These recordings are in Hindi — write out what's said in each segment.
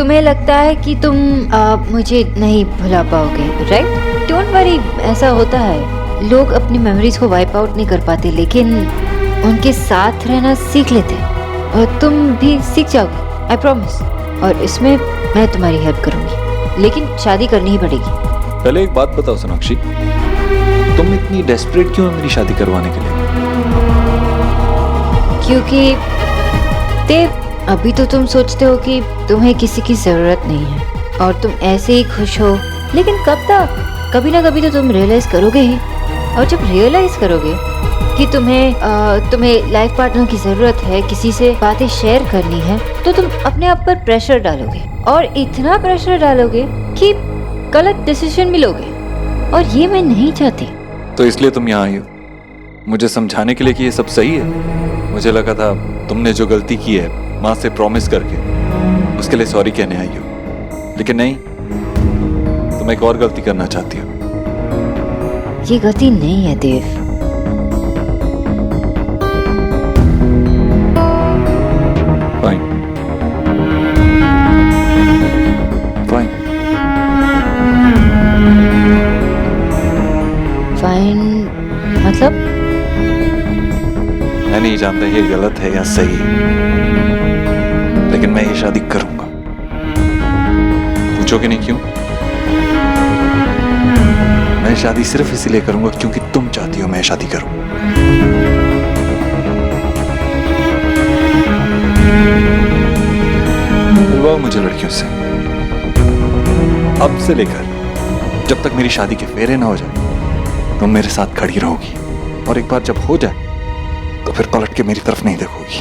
तुम्हें लगता है कि तुम मुझे नहीं भुला पाओगे, राइट? डोंट वरी, ऐसा होता है। लोग अपनी मेमोरीज को वाइप आउट नहीं कर पाते, लेकिन उनके साथ रहना सीख लेते हैं। और तुम भी सीख जाओगे, आई प्रॉमिस। और इसमें मैं तुम्हारी हेल्प करूंगी, लेकिन शादी करनी ही पड़ेगी। पहले एक बात बताओ सोनाक्षी, तुम इतनी डेस्परेट क्यों हो मेरी शादी करवाने के लिए? क्योंकि देव, अभी तो तुम सोचते हो कि तुम्हें किसी की जरूरत नहीं है और तुम ऐसे ही खुश हो, लेकिन कब तक? कभी ना कभी तो तुम रियलाइज करोगे ही। और जब रियलाइज करोगे कि तुम्हें लाइफ पार्टनर की जरूरत है, किसी से बातें शेयर करनी है, तो तुम अपने आप पर प्रेशर डालोगे, और इतना प्रेशर डालोगे कि गलत डिसीजन भी लोगे, और ये मैं नहीं चाहती। तो इसलिए तुम यहाँ आई हो मुझे समझाने के लिए कि ये सब सही है? मुझे लगा था तुमने जो गलती की है माँ से प्रॉमिस करके, उसके लिए सॉरी कहने आई हो, लेकिन नहीं, तुम एक और गलती करना चाहती हो। ये गलती नहीं है देव। फाइन फाइन फाइन मतलब? मैं नहीं जानता ये गलत है या सही है, लेकिन मैं ये शादी करूंगा। पूछोगे नहीं क्यों? मैं शादी सिर्फ इसीलिए करूंगा क्योंकि तुम चाहती हो मैं शादी करूं। मिलवाओ मुझे लड़कियों से, अब से लेकर जब तक मेरी शादी के फेरे ना हो जाए तुम मेरे साथ खड़ी रहोगी, और एक बार जब हो जाए तो फिर पलट के मेरी तरफ नहीं देखोगी।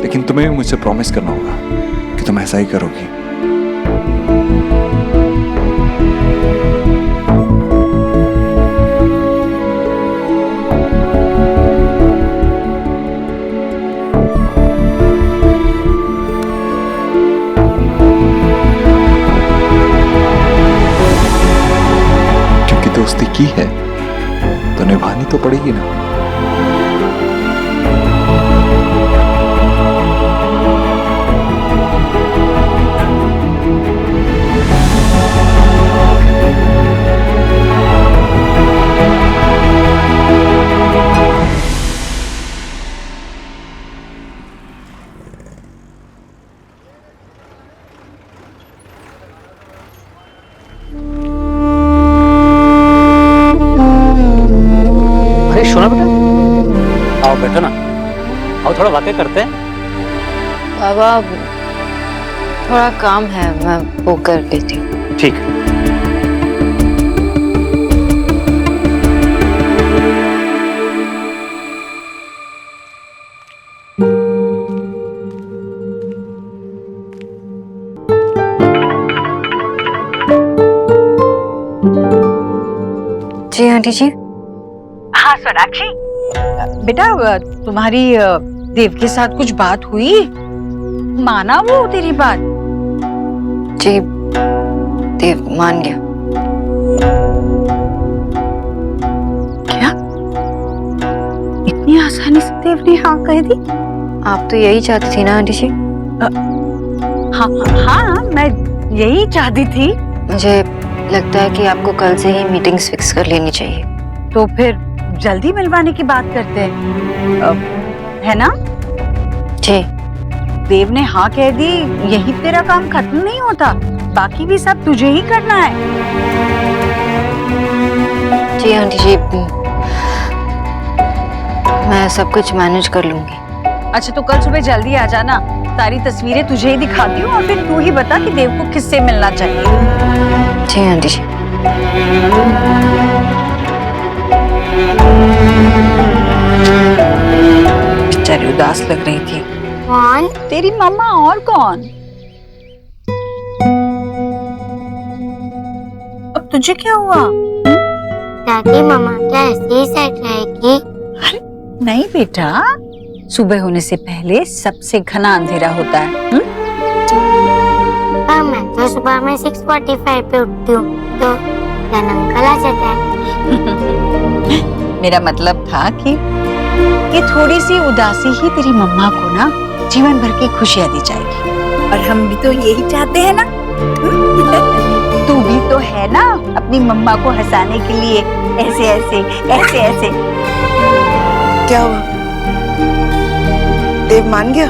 लेकिन तुम्हें भी मुझसे प्रॉमिस करना होगा कि तुम ऐसा ही करोगी। क्योंकि दोस्ती की है तो निभानी तो पड़ेगी ना। सुना बेटा, आओ बैठो ना, आओ थोड़ा बातें करते हैं। बाबा, थोड़ा काम है, मैं वो कर लेती हूँ। ठीक है। जी आंटी जी। हाँ सोनाक्षी, बेटा तुम्हारी देव के साथ कुछ बात हुई? माना वो तेरी बात? जी, देव मान गया। क्या? इतनी आसानी से देव ने हाँ कह दी? आप तो यही चाहती थी ना आंटी जी? हाँ हाँ, मैं यही चाहती थी। मुझे लगता है कि आपको कल से ही मीटिंग्स फिक्स कर लेनी चाहिए। तो फिर जल्दी मिलवाने की बात करते हैं, है ना? जी। देव ने हाँ कह दी, यही तेरा काम खत्म नहीं होता, बाकी भी सब तुझे ही करना है। जी आंटी जी, मैं सब कुछ मैनेज कर लूंगी। अच्छा, तो कल सुबह जल्दी आ जाना, सारी तस्वीरें तुझे ही दिखाती हूँ, और फिर तू ही बता कि देव को किससे मिलना चाहिए। जी आंटी जी। बेचारी उदास लग रही थी। कौन? तेरी मम्मा, और कौन? अब तुझे क्या हुआ? दादी मम्मा क्या ऐसे ही सेट रहेगी? अरे नहीं बेटा, सुबह होने से पहले सबसे घना अंधेरा होता है। मैं तो सुबह में 6:45 पे उठती हूँ, तो क्या अंकल आ जाता है? मेरा मतलब था कि कि थोड़ी सी उदासी ही तेरी मम्मा को ना जीवन भर की खुशियां दी जाएगी। और हम भी तो यही चाहते हैं ना। तू भी तो है ना अपनी मम्मा को हंसाने के लिए ऐसे ऐसे ऐसे ऐसे। क्या हुआ, देव मान गया?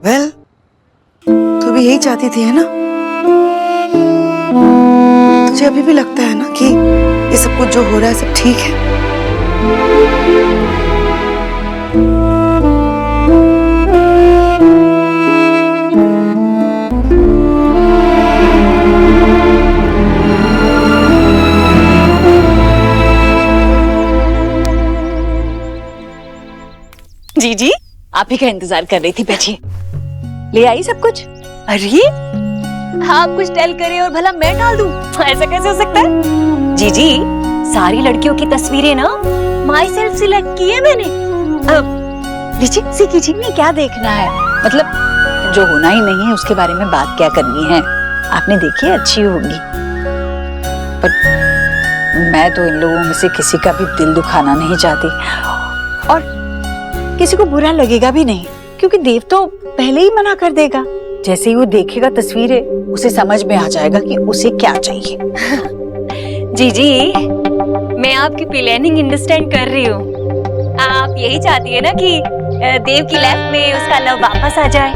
वेल, तू भी यही चाहती थी है ना? तुझे अभी भी लगता है ना कि ये सब कुछ जो हो रहा है सब ठीक है? जी जी, आप ही का इंतजार कर रही थी, बैठिए। ले आई सब कुछ? अरे आप कुछ टेल करिए और भला मैं डाल दूं? ऐसा कैसे हो सकता है? जी जी, सारी लड़कियों की तस्वीरें ना माई सेल्फ सिलेक्ट की है मैंने। अब लीजिए, सी कीजिए। नहीं, क्या देखना है, मतलब जो होना ही नहीं है उसके बारे में बात क्या करनी है। आपने देखी, अच्छी होगी, पर मैं तो इन लोगों में से किसी का भी दिल दुखाना नहीं चाहती, और किसी को बुरा लगेगा भी नहीं, क्योंकि देव तो पहले ही मना कर देगा। जैसे ही वो देखेगा तस्वीरें, उसे समझ में आ जाएगा कि उसे क्या चाहिए। जी जी, मैं आपकी प्लानिंग अंडरस्टैंड कर रही हूँ। आप यही चाहती है ना कि देव की लाइफ में उसका लव वापस आ जाए।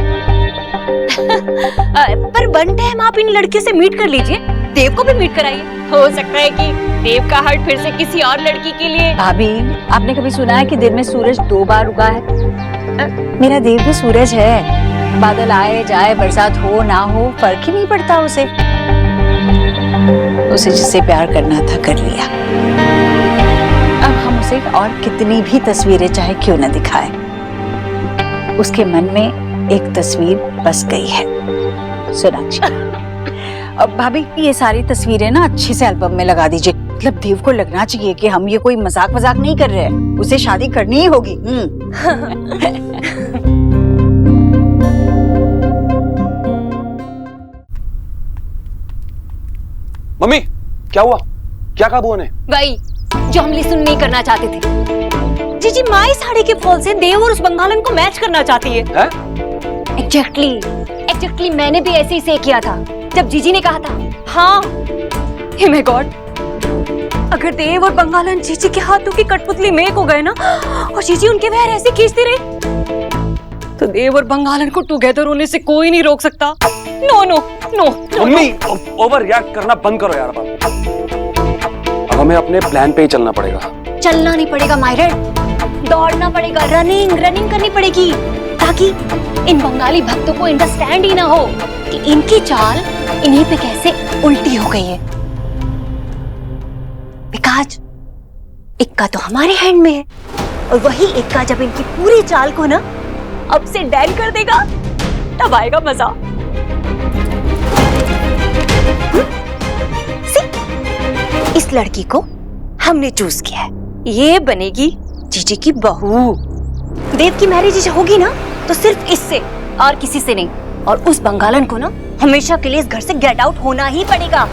पर वन टाइम आप इन लड़कियों से मीट कर लीजिए, देव को भी मीट कराइए। हो सकता है कि देव का हार्ट फिर से किसी और लड़की के लिए। भाभी, आपने कभी सुना है कि दिन में सूरज 2 बार उगा है? मेरा देव भी सूरज है। बादल आए जाए, बरसात हो ना हो, फर्क ही नहीं पड़ता उसे। उसे जिससे प्यार करना था कर लिया। अब हम उसे और कितनी भी तस्वीरें चाहे क्यों न दिखाएं, उसके मन में एक तस्वीर बस गई है, सोनाक्षी। अब भाभी, ये सारी तस्वीरें ना अच्छे से एल्बम में लगा दीजिए। मतलब देव को लगना चाहिए कि हम ये कोई मजाक मजाक नहीं कर रहे हैं, उसे शादी करनी ही होगी। मम्मी, क्या हुआ? क्या कहा बुआ ने? वही जो हम लिसन नहीं करना चाहते थे। जीजी माई साड़ी के फॉल से देव और उस बंगालन को मैच करना चाहती है। एग्जैक्टली मैंने भी ऐसे ही से किया था जब जीजी ने कहा था। हाँ, हे माय गॉड, अगर देव और बंगालन जीजी के हाथों की कठपुतली में एक हो गए ना, और जीजी उनके पैर ऐसे खींचती रही, तो देव और बंगालन को टुगेदर होने से कोई नहीं रोक सकता। No no no. Mummy, overreact करना बंद करो यार। अब हमें अपने प्लान पे ही चलना पड़ेगा। चलना नहीं पड़ेगा मायरेड, दौड़ना पड़ेगा, रनिंग करनी पड़ेगी, ताकि इन बंगाली भक्तों को अंडरस्टैंड ही ना हो कि इनकी चाल इन्हीं पे कैसे उल्टी हो गई है। बिकॉज़ इक्का तो हमारे हैंड में है, और वही इक्का जब इनकी पूरी चाल को ना अब से डैन कर देगा, तब आएगा मजा। इस लड़की को हमने चूज किया है, ये बनेगी जीजी की बहू। देव की मैरिज होगी ना तो सिर्फ इससे और किसी से नहीं, और उस बंगालन को ना हमेशा के लिए इस घर से गेट आउट होना ही पड़ेगा।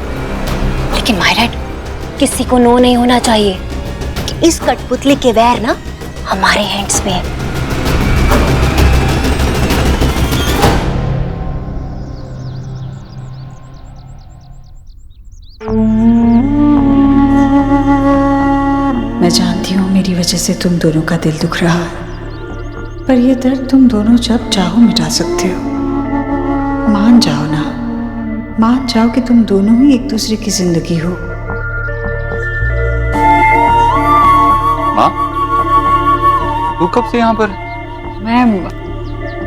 लेकिन मायरेड, किसी को नो नहीं होना चाहिए कि इस कठपुतली के वैर ना हमारे हैंड्स में है। मैं जानती हूँ मेरी वजह से तुम दोनों का दिल दुख रहा है, पर ये दर्द तुम दोनों जब चाहो मिटा सकते हो। मान जाओ ना, मान जाओ कि तुम दोनों ही एक दूसरे की जिंदगी हो। माँ, तू कब से यहाँ पर? मैं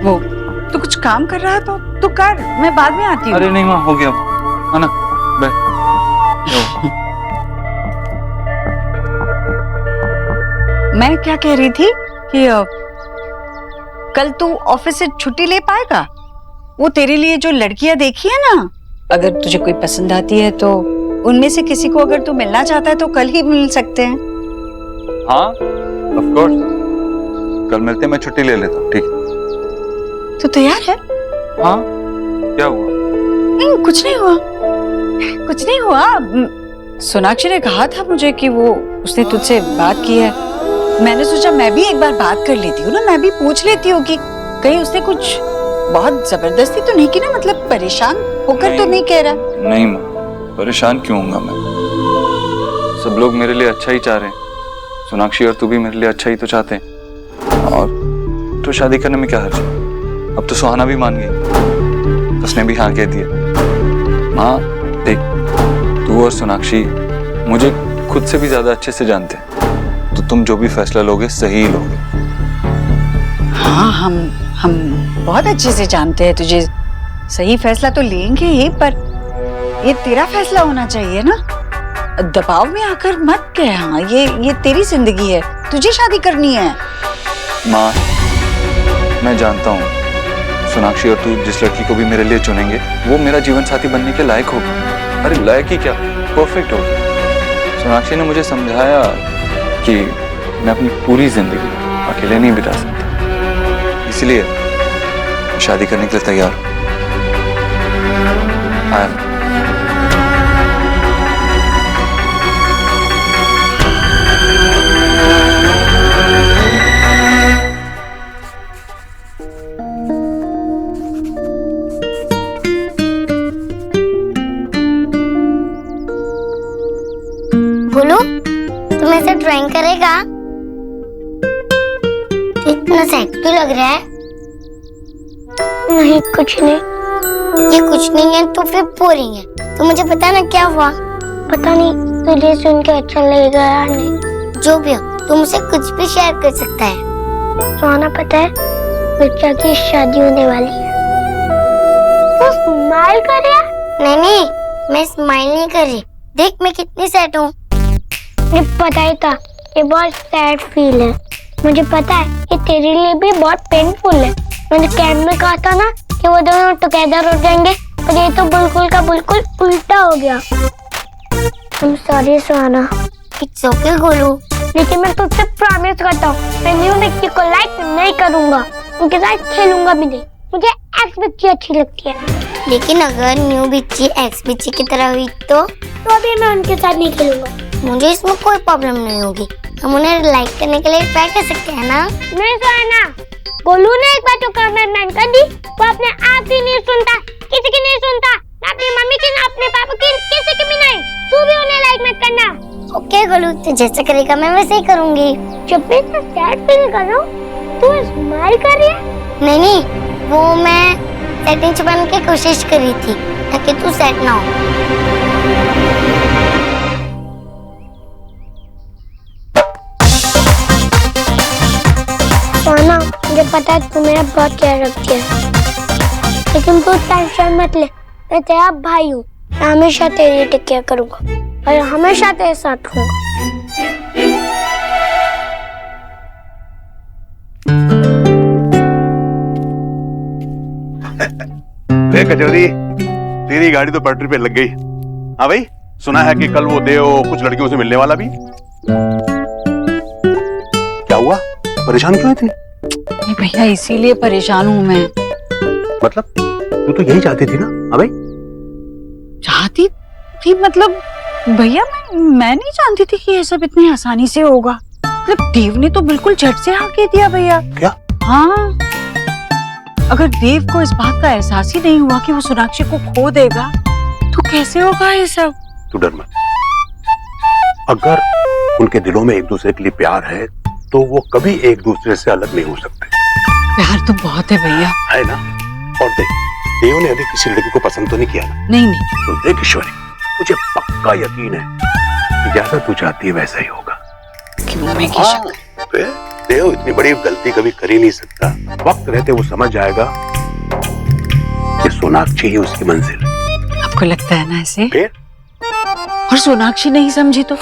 वो तो कुछ काम कर रहा है तो कर, मैं बाद में आती हूँ। अरे नहीं माँ, हो गया, आना बैठ। मैं क्या कह रही थी कि कल तू ऑफिस से छुट्टी ले पाएगा? वो तेरे लिए जो लड़कियां देखी है ना, अगर तुझे कोई पसंद आती है तो उनमें से किसी को अगर तू मिलना चाहता है तो कल ही मिल सकते हैं। हाँ, ऑफ कोर्स, कल मिलते हैं, मैं छुट्टी ले लेता हूँ। ठीक, तो तैयार है? हाँ, क्या हुआ? नहीं, कुछ नहीं हुआ, कुछ नहीं हुआ। सोनाक्षी ने कहा था मुझे कि वो उसने तुझसे बात की है। मैंने सोचा मैं भी एक बार बात कर लेती हूँ ना, मैं भी पूछ लेती हूँ कि कहीं उसने कुछ बहुत जबरदस्ती तो नहीं की ना, मतलब परेशान होकर तो नहीं कह रहा। नहीं माँ, परेशान क्यों होऊंगा मैं? सब लोग मेरे लिए अच्छा ही चाह रहे हैं। सोनाक्षी और तू भी मेरे लिए अच्छा ही तो चाहते हैं। और तो शादी करने में क्या हर्ज है? अब तो सुहाना भी मान गई, उसने भी हाँ कह दिया। माँ देख, तू और सोनाक्षी मुझे खुद से भी ज्यादा अच्छे से जानते हैं, तो तुम जो भी फैसला लोगे सही लोगे। हाँ, हम बहुत अच्छे से जानते हैं तुझे। सही फैसला तो लेंगे ही, पर ये तेरा फैसला होना चाहिए ना। दबाव में आकर मत कह। हाँ, ये तेरी जिंदगी है, तुझे शादी करनी है। माँ, मैं जानता हूँ सोनाक्षी और तू जिस लड़की को भी मेरे लिए चुनेंगे वो मेरा जीवन साथी बनने के लायक होगी। अरे लायक ही क्या, परफेक्ट होगी। सोनाक्षी ने मुझे समझाया कि मैं अपनी पूरी जिंदगी अकेले नहीं बिता सकता, इसलिए शादी करने के लिए तैयार हूँ। बोलो, तुम ऐसे ड्राइंग करेगा? इतना सेक्सी लग रहा है। नहीं कुछ नहीं। ये कुछ नहीं है तो फिर बोरिंग है। तो मुझे पता ना क्या हुआ। पता नहीं, तुझे सुन के अच्छा लगेगा या नहीं। जो भी हो, तुम मुझसे कुछ भी शेयर कर सकता है। सुहाना, पता है बच्चा की शादी होने वाली है। तो स्माइल कर रहा? नहीं, मैं स्माइल नहीं कर रही। देख मैं कितनी सैड हूँ। मुझे पता ही था ये बहुत सैड फील है। मुझे पता है ये तेरे लिए भी बहुत पेनफुल है। मैंने कैंप में कहा था ना कि वो दोनों टुगेदर हो जाएंगे, पर ये तो बिल्कुल का बिल्कुल उल्टा हो गया। I'm sorry Suhana. It's okay Golu. लेकिन मैं तुझसे प्रॉमिस करता हूँ मैं न्यू बिच्ची को लाइक नहीं करूँगा, उनके साथ खेलूंगा भी नहीं। मुझे एक्स बिच्ची अच्छी लगती है। लेकिन अगर न्यू बिच्ची एक्स बिच्ची की तरह हुई तो भी मैं उनके साथ नहीं खेलूंगा। मुझे इसमें कोई प्रॉब्लम नहीं होगी। हम उन्हें लाइक करने के लिए ट्राई कर सकते हैं ना? नहीं सुहाना, गोलू ने एक बार तो कमिटमेंट कर दी, वो अपने आप ही नहीं सुनता, किसी की नहीं सुनता, ना अपनी मम्मी की ना अपने पापा की, किसी की भी नहीं। तू भी उन्हें लाइक मत करना। ओके गोलू, तू जैसे करेगा मैं वैसे ही करूंगी। जब भी मैं सैड फील कर रहा हूँ तू स्माइल कर रही है। नहीं, वो मैं सेटिंग छुपाने की कोशिश कर रही थी ताकि तू सैड ना हो। सोना, मुझे पता है तू मेरा बहुत केयर रखती है, लेकिन तू टेंशन मत ले। मैं तेरा भाई हूँ, मैं हमेशा तेरी टेक केयर करूँगा और हमेशा तेरे साथ रहूँगा। कचौरी, तेरी गाड़ी तो पटरी पे लग गई। हाँ भाई, सुना है कि कल वो देव कुछ लड़कियों से मिलने वाला भी। क्या हुआ, परेशान क्यों है इतनी? नहीं भैया, इसीलिए परेशान हूँ मैं। मतलब तू तो यही चाहती थी ना? हाँ भाई, चाहती थी मतलब भैया मैं नहीं जानती थी कि ये सब इतनी आसानी से होगा। मतलब देव ने तो बिल्कुल झट से हाँ कह दिया भैया। क्या? हाँ, अगर देव को इस बात का एहसास ही नहीं हुआ कि वो सोनाक्षी को खो देगा तो कैसे होगा ये सब? तू डर मत। अगर उनके दिलों में एक दूसरे के लिए प्यार है तो वो कभी एक दूसरे से अलग नहीं हो सकते। प्यार तो बहुत है भैया। है ना? और देख, देव ने अभी किसी लड़की को पसंद तो नहीं किया ना? नहीं। तो देख ईश्वरी, मुझे पक्का यकीन है कि जैसा तू चाहती है वैसा ही होगा। क्यों मैं की शक? देव इतनी बड़ी गलती कभी कर ही नहीं सकता। वक्त रहते वो समझ जाएगा कि सोनाक्षी ही उसकी मंजिल है। आपको लगता है ना ऐसे? फिर? और सोनाक्षी नहीं समझी तो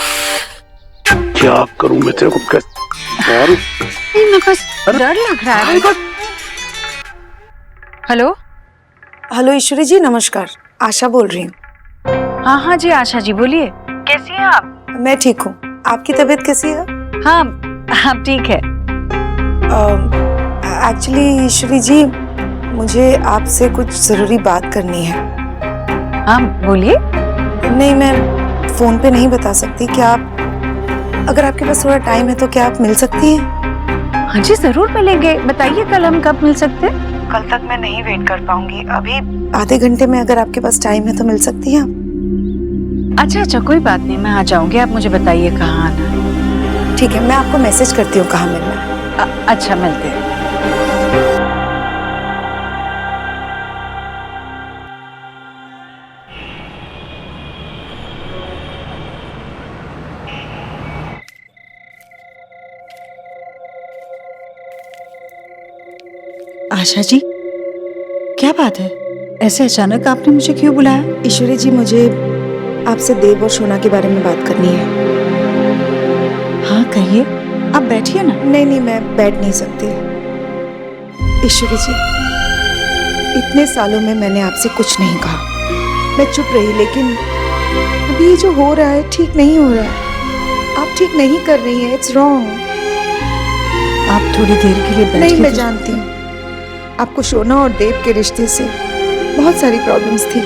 क्या करूं मैं तेरे को? मैं बस डर लग रहा है। हेलो हेलो ईश्वरी जी, नमस्कार। आशा बोल रही हूँ। हाँ जी आशा जी, बोलिए। कैसी हैं आप? मैं ठीक हूँ, आपकी तबीयत कैसी है? हाँ, आप ठीक है। एक्चुअली ईश्वरी जी, मुझे आपसे कुछ जरूरी बात करनी है। हाँ बोलिए। नहीं, मैं फोन पे नहीं बता सकती। क्या आप, अगर आपके पास थोड़ा टाइम है तो क्या आप मिल सकती हैं? हाँ जी जरूर मिलेंगे। बताइए कल हम कब मिल सकते हैं? कल तक मैं नहीं वेट कर पाऊंगी, अभी आधे घंटे में अगर आपके पास टाइम है तो मिल सकती हैं? अच्छा अच्छा कोई बात नहीं, मैं आ जाऊंगी। आप मुझे बताइए कहाँ आना है। ठीक है, मैं आपको मैसेज करती हूँ कहाँ मिलना है। अच्छा मिलते हैं। आशा जी, क्या बात है? ऐसे अचानक आपने मुझे क्यों बुलाया? ईश्वरी जी, मुझे आपसे देव और सोना के बारे में बात करनी है। हाँ कहिए, आप बैठिए ना। नहीं, मैं बैठ नहीं सकती। ईश्वरी जी, इतने सालों में मैंने आपसे कुछ नहीं कहा, मैं चुप रही, लेकिन अभी ये जो हो रहा है ठीक नहीं हो रहा है। आप ठीक नहीं कर रही हैं, इट्स रॉन्ग। आप थोड़ी देर के लिए बैठिए। नहीं, मैं जानती हूँ आपको शोना और देव के रिश्ते से बहुत सारी प्रॉब्लम्स थी,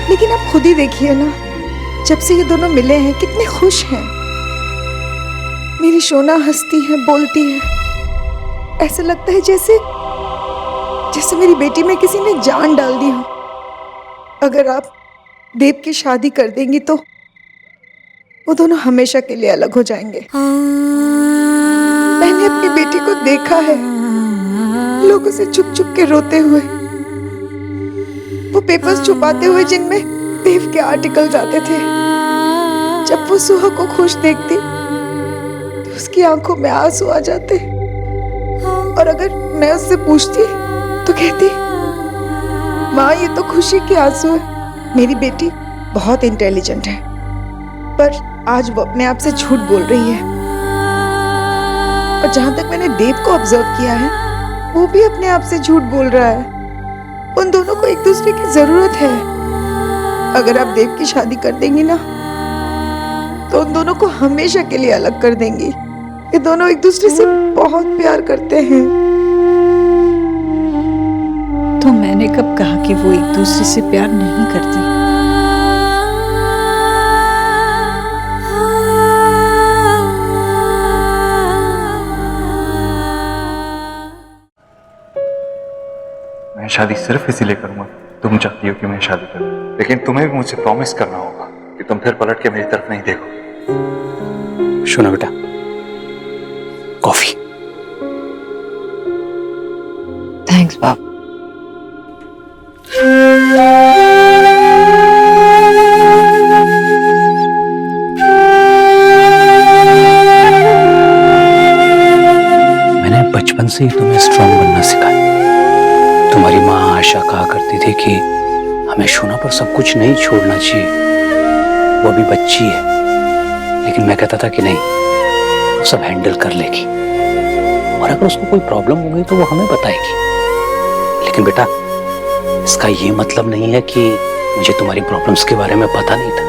लेकिन आप खुद ही देखिए ना, जब से ये दोनों मिले हैं कितने खुश हैं। मेरी शोना हंसती है, बोलती है, ऐसा लगता है जैसे मेरी बेटी में किसी ने जान डाल दी हो। अगर आप देव की शादी कर देंगी तो वो दोनों हमेशा के लिए अलग हो जाएंगे। मैंने अपनी बेटी को देखा है, लोगों से छुप छुप के रोते हुए, वो पेपर्स छुपाते हुए जिनमें देव के आर्टिकल्स आते थे। जब वो सुहा को खुश देखती तो उसकी आंखों में आंसू आ जाते, और अगर मैं उससे पूछती तो कहती, माँ ये तो खुशी के आंसू है। मेरी बेटी बहुत इंटेलिजेंट है, पर आज वो अपने आप से झूठ बोल रही है। और जहां तक मैंने देव को ऑब्जर्व किया है, वो भी अपने आप से झूठ बोल रहा है। उन दोनों को एक दूसरे की जरूरत है। अगर आप देव की शादी कर देंगी ना, तो उन दोनों को हमेशा के लिए अलग कर देंगी। ये दोनों एक दूसरे से बहुत प्यार करते हैं। तो मैंने कब कहा कि वो एक दूसरे से प्यार नहीं करती? मैं शादी सिर्फ इसीलिए करूंगा तुम चाहती हो कि मैं शादी करूं, लेकिन तुम्हें भी मुझसे प्रॉमिस करना होगा कि तुम फिर पलट के मेरी तरफ नहीं देखोगे। सुनो बेटा, कॉफी। थैंक्स बाप। मैंने बचपन से ही तुम्हें स्ट्रांग बनना सिखाया। तुम्हारी माँ आशा कहा करती थी कि हमें शोना पर सब कुछ नहीं छोड़ना चाहिए, वो अभी बच्ची है। लेकिन मैं कहता था कि नहीं, वो सब हैंडल कर लेगी, और अगर उसको कोई प्रॉब्लम हो गई तो वो हमें बताएगी। लेकिन बेटा, इसका ये मतलब नहीं है कि मुझे तुम्हारी प्रॉब्लम्स के बारे में पता नहीं था।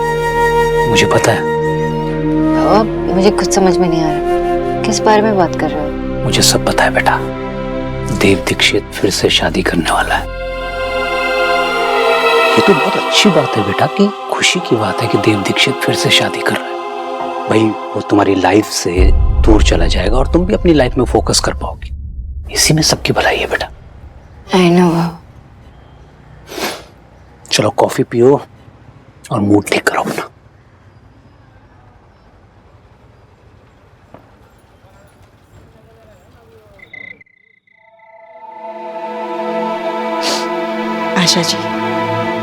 मुझे पता है। अब मुझे कुछ समझ में नहीं आ रहा, किस बारे में बात कर रहे हो? मुझे सब पता है बेटा। देव दीक्षित फिर से शादी करने वाला है। ये तो बहुत अच्छी बात है बेटा, कि खुशी की बात है कि देव दीक्षित फिर से शादी कर रहा है। भाई वो तुम्हारी लाइफ से दूर चला जाएगा और तुम भी अपनी लाइफ में फोकस कर पाओगी। इसी में सबकी भलाई है बेटा। I know. चलो कॉफी पियो और मूड ठीक करो अपना। आशा जी,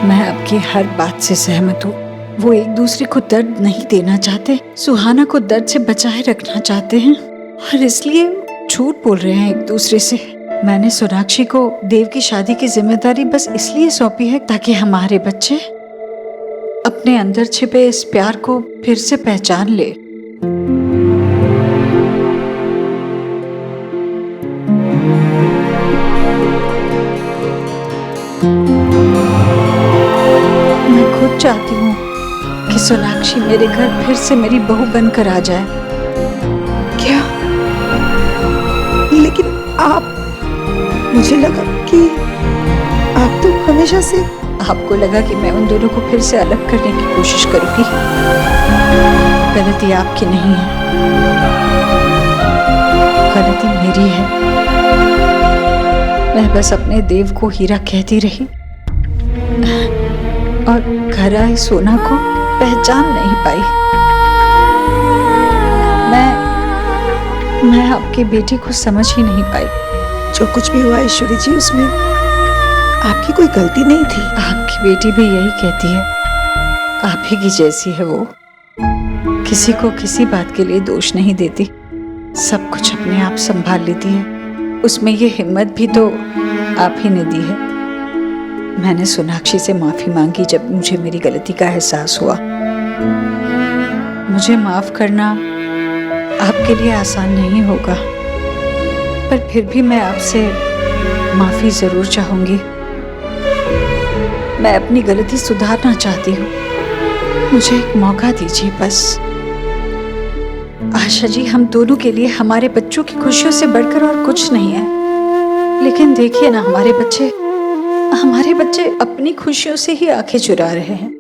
मैं आपकी हर बात से सहमत हूँ। वो एक दूसरे को दर्द नहीं देना चाहते, सुहाना को दर्द से बचाए रखना चाहते हैं, और इसलिए झूठ बोल रहे हैं एक दूसरे से। मैंने सोनाक्षी को देव की शादी की जिम्मेदारी बस इसलिए सौंपी है ताकि हमारे बच्चे अपने अंदर छिपे इस प्यार को फिर से पहचान ले। मैं खुद चाहती हूँ कि सोनाक्षी मेरे घर फिर से मेरी बहू बनकर आ जाए। क्या? लेकिन आप, मुझे लगा कि आप तो हमेशा से। आपको लगा कि मैं उन दोनों को फिर से अलग करने की कोशिश करूंगी। गलती आपकी नहीं है, गलती मेरी है। मैं बस अपने देव को हीरा कहती रही और घर आई सोना को पहचान नहीं पाई। मैं आपकी बेटी को समझ ही नहीं पाई। जो कुछ भी हुआ ईश्वरी जी, उसमें आपकी कोई गलती नहीं थी। आपकी बेटी भी यही कहती है, आप ही की जैसी है वो। किसी को किसी बात के लिए दोष नहीं देती, सब कुछ अपने आप संभाल लेती है। उसमें ये हिम्मत भी तो आप ही ने दी है। मैंने सोनाक्षी से माफी मांगी जब मुझे मेरी गलती का एहसास हुआ। मुझे माफ करना आपके लिए आसान नहीं होगा, पर फिर भी मैं आपसे माफी जरूर चाहूंगी। मैं अपनी गलती सुधारना चाहती हूँ, मुझे एक मौका दीजिए बस। आशा जी, हम दोनों के लिए हमारे बच्चों की खुशियों से बढ़कर और कुछ नहीं है। लेकिन देखिए ना, हमारे बच्चे अपनी खुशियों से ही आंखें चुरा रहे हैं।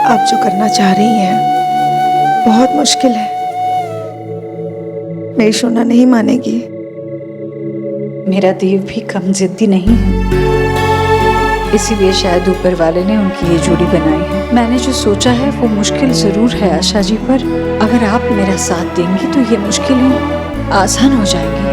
आप जो करना चाह रही हैं बहुत मुश्किल है। मेरी सोना नहीं मानेगी। मेरा देव भी कम जिद्दी नहीं है, इसीलिए शायद ऊपर वाले ने उनकी ये जोड़ी बनाई है। मैंने जो सोचा है वो मुश्किल जरूर है आशा जी, पर अगर आप मेरा साथ देंगी तो ये मुश्किलें आसान हो जाएंगी।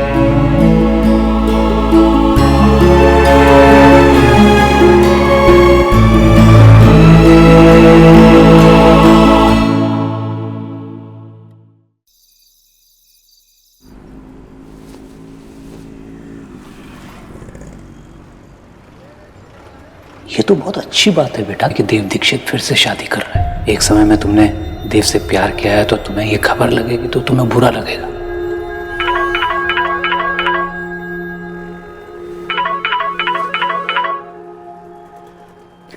ये तो बहुत अच्छी बात है बेटा कि देव दीक्षित फिर से शादी कर रहा है। एक समय में तुमने देव से प्यार किया है तो तुम्हें ये खबर लगेगी तो तुम्हें बुरा लगेगा।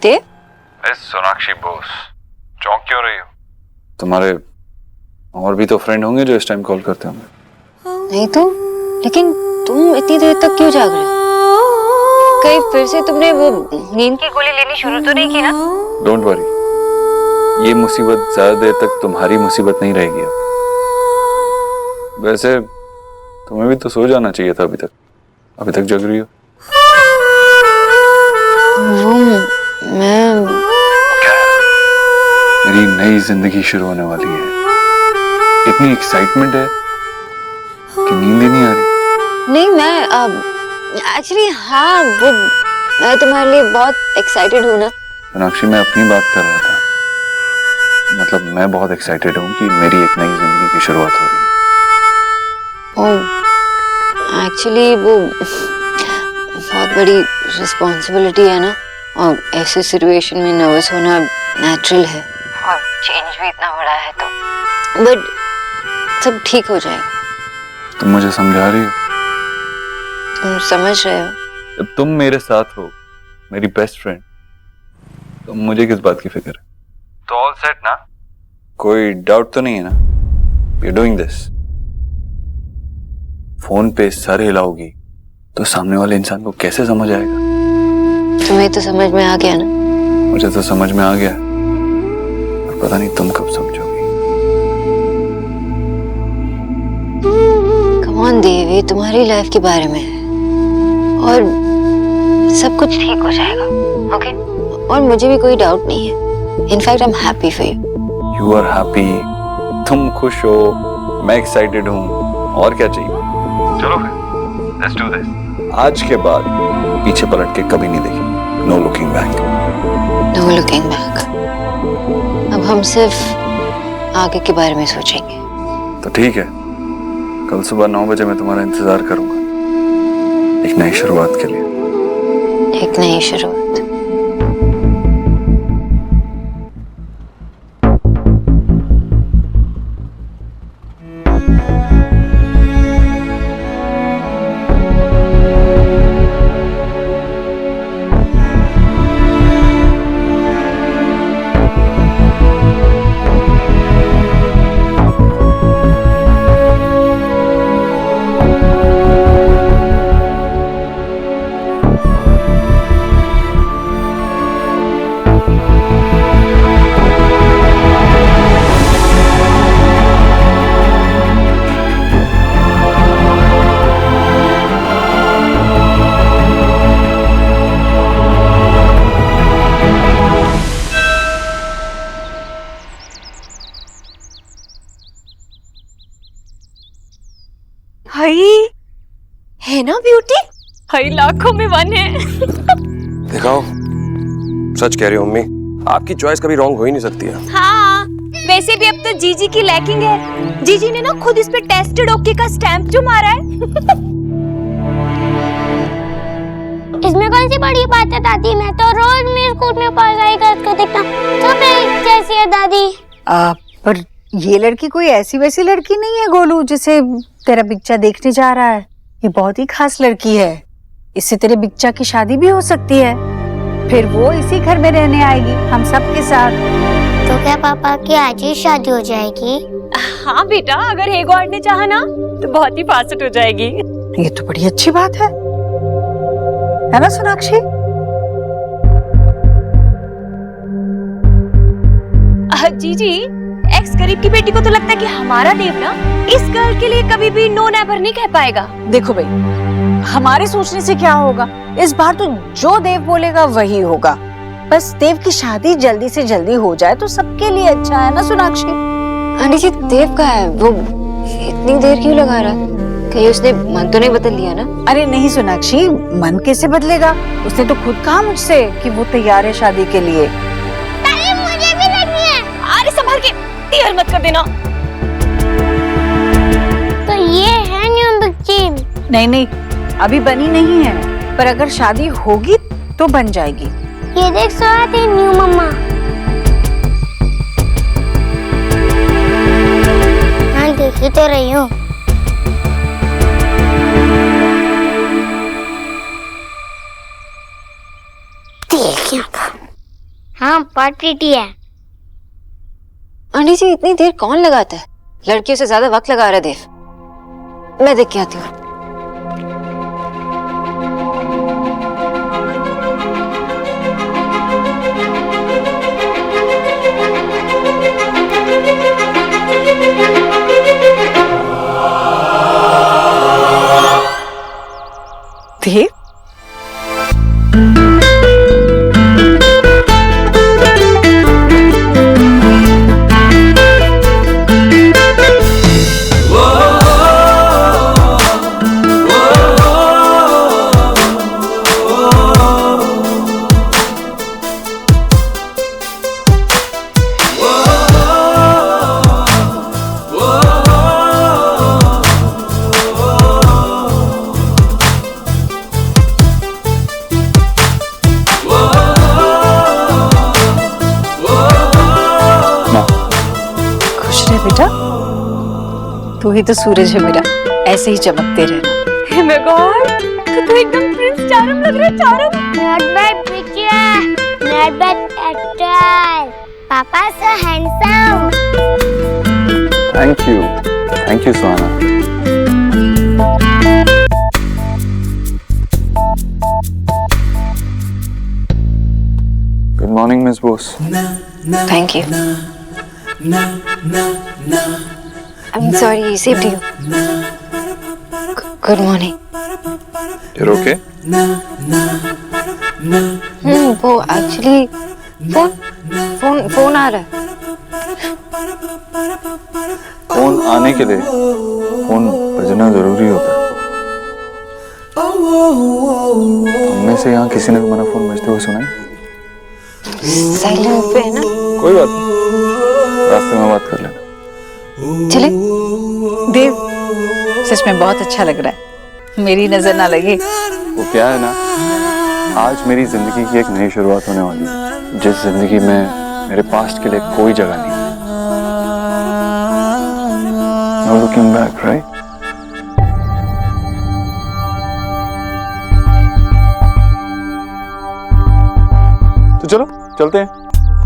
देव? सोनाक्षी बोस, चौंक क्यों रही हो? तुम्हारे और भी तो फ्रेंड होंगे जो इस टाइम कॉल करते होंगे। नहीं तो, लेकिन तुम इतनी देर तक क्यों जाग रहे हो? कहीं फिर से तुमने वो नींद की गोली लेनी शुरू तो नहीं की ना? डोंट वरी, ये मुसीबत ज्यादा देर तक तुम्हारी मुसीबत नहीं रहेगी अब। वैसे तुम्हें भी तो सो जाना चाहिए था अभी तक जग रही हो। वो मैं मेरी नई जिंदगी शुरू होने वाली है, इतनी एक्साइटमेंट है कि नींद ही नहीं आ रही। नहीं, मैं एक्चुअली हाँ, वो मैं तुम्हारे लिए बहुत एक्साइटेड हूँ ना। सोनाक्षी, मैं अपनी बात कर रहा था। मतलब मैं बहुत एक्साइटेड हूँ कि मेरी एक नई जिंदगी की शुरुआत हो रही है। ओह, एक्चुअली वो बहुत बड़ी रिस्पॉन्सिबिलिटी है ना, और ऐसे सिचुएशन में नर्वस होना नेचुरल है, और चेंज भी इतना बड़ा है तो। बट सब ठीक हो जाएगा। तुम मुझे समझा रही हो? तुम समझ रहे हो? जब तुम मेरे साथ हो, मेरी बेस्ट फ्रेंड, तो मुझे किस बात की फिक्र है? तो ऑल सेट ना? कोई डाउट तो नहीं है ना? We are doing this. Phone पे सर हिलाओगी तो सामने वाले इंसान को कैसे समझ आएगा? तुम्हें तो समझ में आ गया ना? मुझे तो समझ में आ गया, और पता नहीं तुम कब समझोगी। कम ऑन देवी, तुम्हारी लाइफ के बारे में है, और सब कुछ ठीक हो जाएगा, ओके? और मुझे भी कोई डाउट नहीं है। In fact I am happy for you. You are happy, तुम खुश हो, मैं एक्साइटेड हूँ, और क्या चाहिए? चलो फिर, लेट्स डू दिस। आज के बाद पीछे पलट के कभी नहीं देखेंगे। No looking back. No looking back. अब हम सिर्फ आगे के बारे में सोचेंगे। तो ठीक है, कल सुबह 9 बजे मैं तुम्हारा इंतजार करूंगा, एक नई शुरुआत के लिए। एक नई शुरुआत। भाई लाखों में वन है। दिखाओ, सच कह रही हो मम्मी, आपकी चॉइस कभी रॉन्ग हो ही नहीं सकती है। हाँ, वैसे भी अब तो जीजी की लैकिंग है। जीजी ने ना खुद इस पे टेस्टेड ओके का स्टैंप जो मारा है। इसमें कौन सी बड़ी बात है दादी? मैं तो रोज मेरे स्कूल में पढ़ाई करके देखता हूँ, सब एक जैसी है दादी। पर ये लड़की कोई ऐसी वैसी लड़की नहीं है गोलू, जिसे तेरा बिच्चा देखने जा रहा है। ये बहुत ही खास लड़की है। इससे तेरे बिच्चा की शादी भी हो सकती है, फिर वो इसी घर में रहने आएगी हम सब के साथ। तो क्या पापा की आज ही शादी हो जाएगी? हाँ बेटा, अगर हेगॉर्ड ने चाहा ना तो बहुत ही फास्ट हो जाएगी। ये तो बड़ी अच्छी बात है ना सोनाक्षी? जीजी, एक्स गरीब की बेटी को तो लगता है कि हमारा देव ना इस गर्ल के लिए कभी भी नो नेवर नहीं कह पाएगा। देखो भाई, हमारे सोचने से क्या होगा? इस बार तो जो देव बोलेगा वही होगा। बस देव की शादी जल्दी से जल्दी हो जाए तो सबके लिए अच्छा है ना सोनाक्षी? आंटी जी, देव का है वो इतनी देर क्यों लगा रहा है? कहीं उसने मन तो नहीं बदल लिया ना? अरे नहीं सोनाक्षी, मन कैसे बदलेगा? उसने तो खुद कहा मुझसे कि वो तैयार है शादी के लिए। मुझे भी लगनी है। अरे संभल के, टीयर मत कर देना। तो ये है न्यू बच्ची? नहीं, अभी बनी नहीं है, पर अगर शादी होगी तो बन जाएगी। ये देख स्वाद है न्यू मम्मा। हाँ, देखी तो रही हूँ। हाँ, पार्टी है। आंटी जी, इतनी देर कौन लगाता है? लड़कियों से ज्यादा वक्त लगा रहा है देव। मैं देख के आती हूँ। देव, बेटा, तू ही तो सूरज है मेरा, ऐसे ही चमकते रहना। my God, तू एकदम प्रिंस चारम लग रहा है। चारम, Not bad picture, not bad actor. Papa so handsome. Thank you Suhana. Good morning miss Bose. Thank you. I'm sorry, he saved you. Good morning. You're okay? वो एक्चुअली फोन आ रहा है। फोन आने के लिए फोन बजना जरूरी होता है। हममें से यहाँ किसी ने तुम्हारा फोन बजते हुए सुना है? साइलेंट पे है ना? कोई बात नहीं, रास्ते में बात कर लेना। चले? देव, सच में बहुत अच्छा लग रहा है, मेरी नजर ना लगे। वो क्या है ना, आज मेरी जिंदगी की एक नई शुरुआत होने वाली है, जिस जिंदगी में मेरे पास्ट के लिए कोई जगह नहीं। No looking back, right? तो चलो चलते हैं,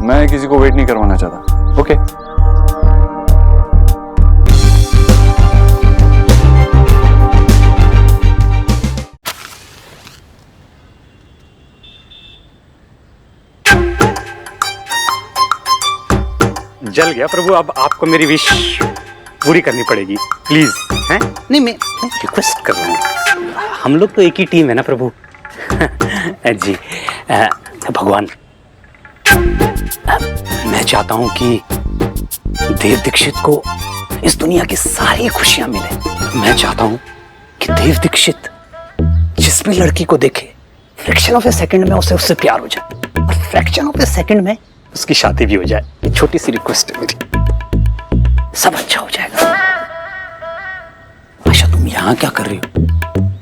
मैं किसी को वेट नहीं करवाना चाहता। ओके जल गया प्रभु, अब आपको मेरी विश पूरी करनी पड़ेगी, प्लीज। हैं? नहीं, मैं रिक्वेस्ट कर रहा हूँ, हम लोग तो एक ही टीम है ना प्रभु। जी भगवान, मैं चाहता हूँ कि देव दीक्षित को इस दुनिया की सारी खुशियां मिले। मैं चाहता हूँ कि देव दीक्षित जिस भी लड़की को देखे, फ्रैक्शन ऑफ ए सेकंड में उसे उससे प्यार हो जाए और फ्रैक्शन ऑफ ए सेकंड में उसकी शादी भी हो जाए। ये छोटी सी रिक्वेस्ट है मेरी, सब अच्छा हो जाएगा। आशा तुम यहाँ क्या कर रही हो?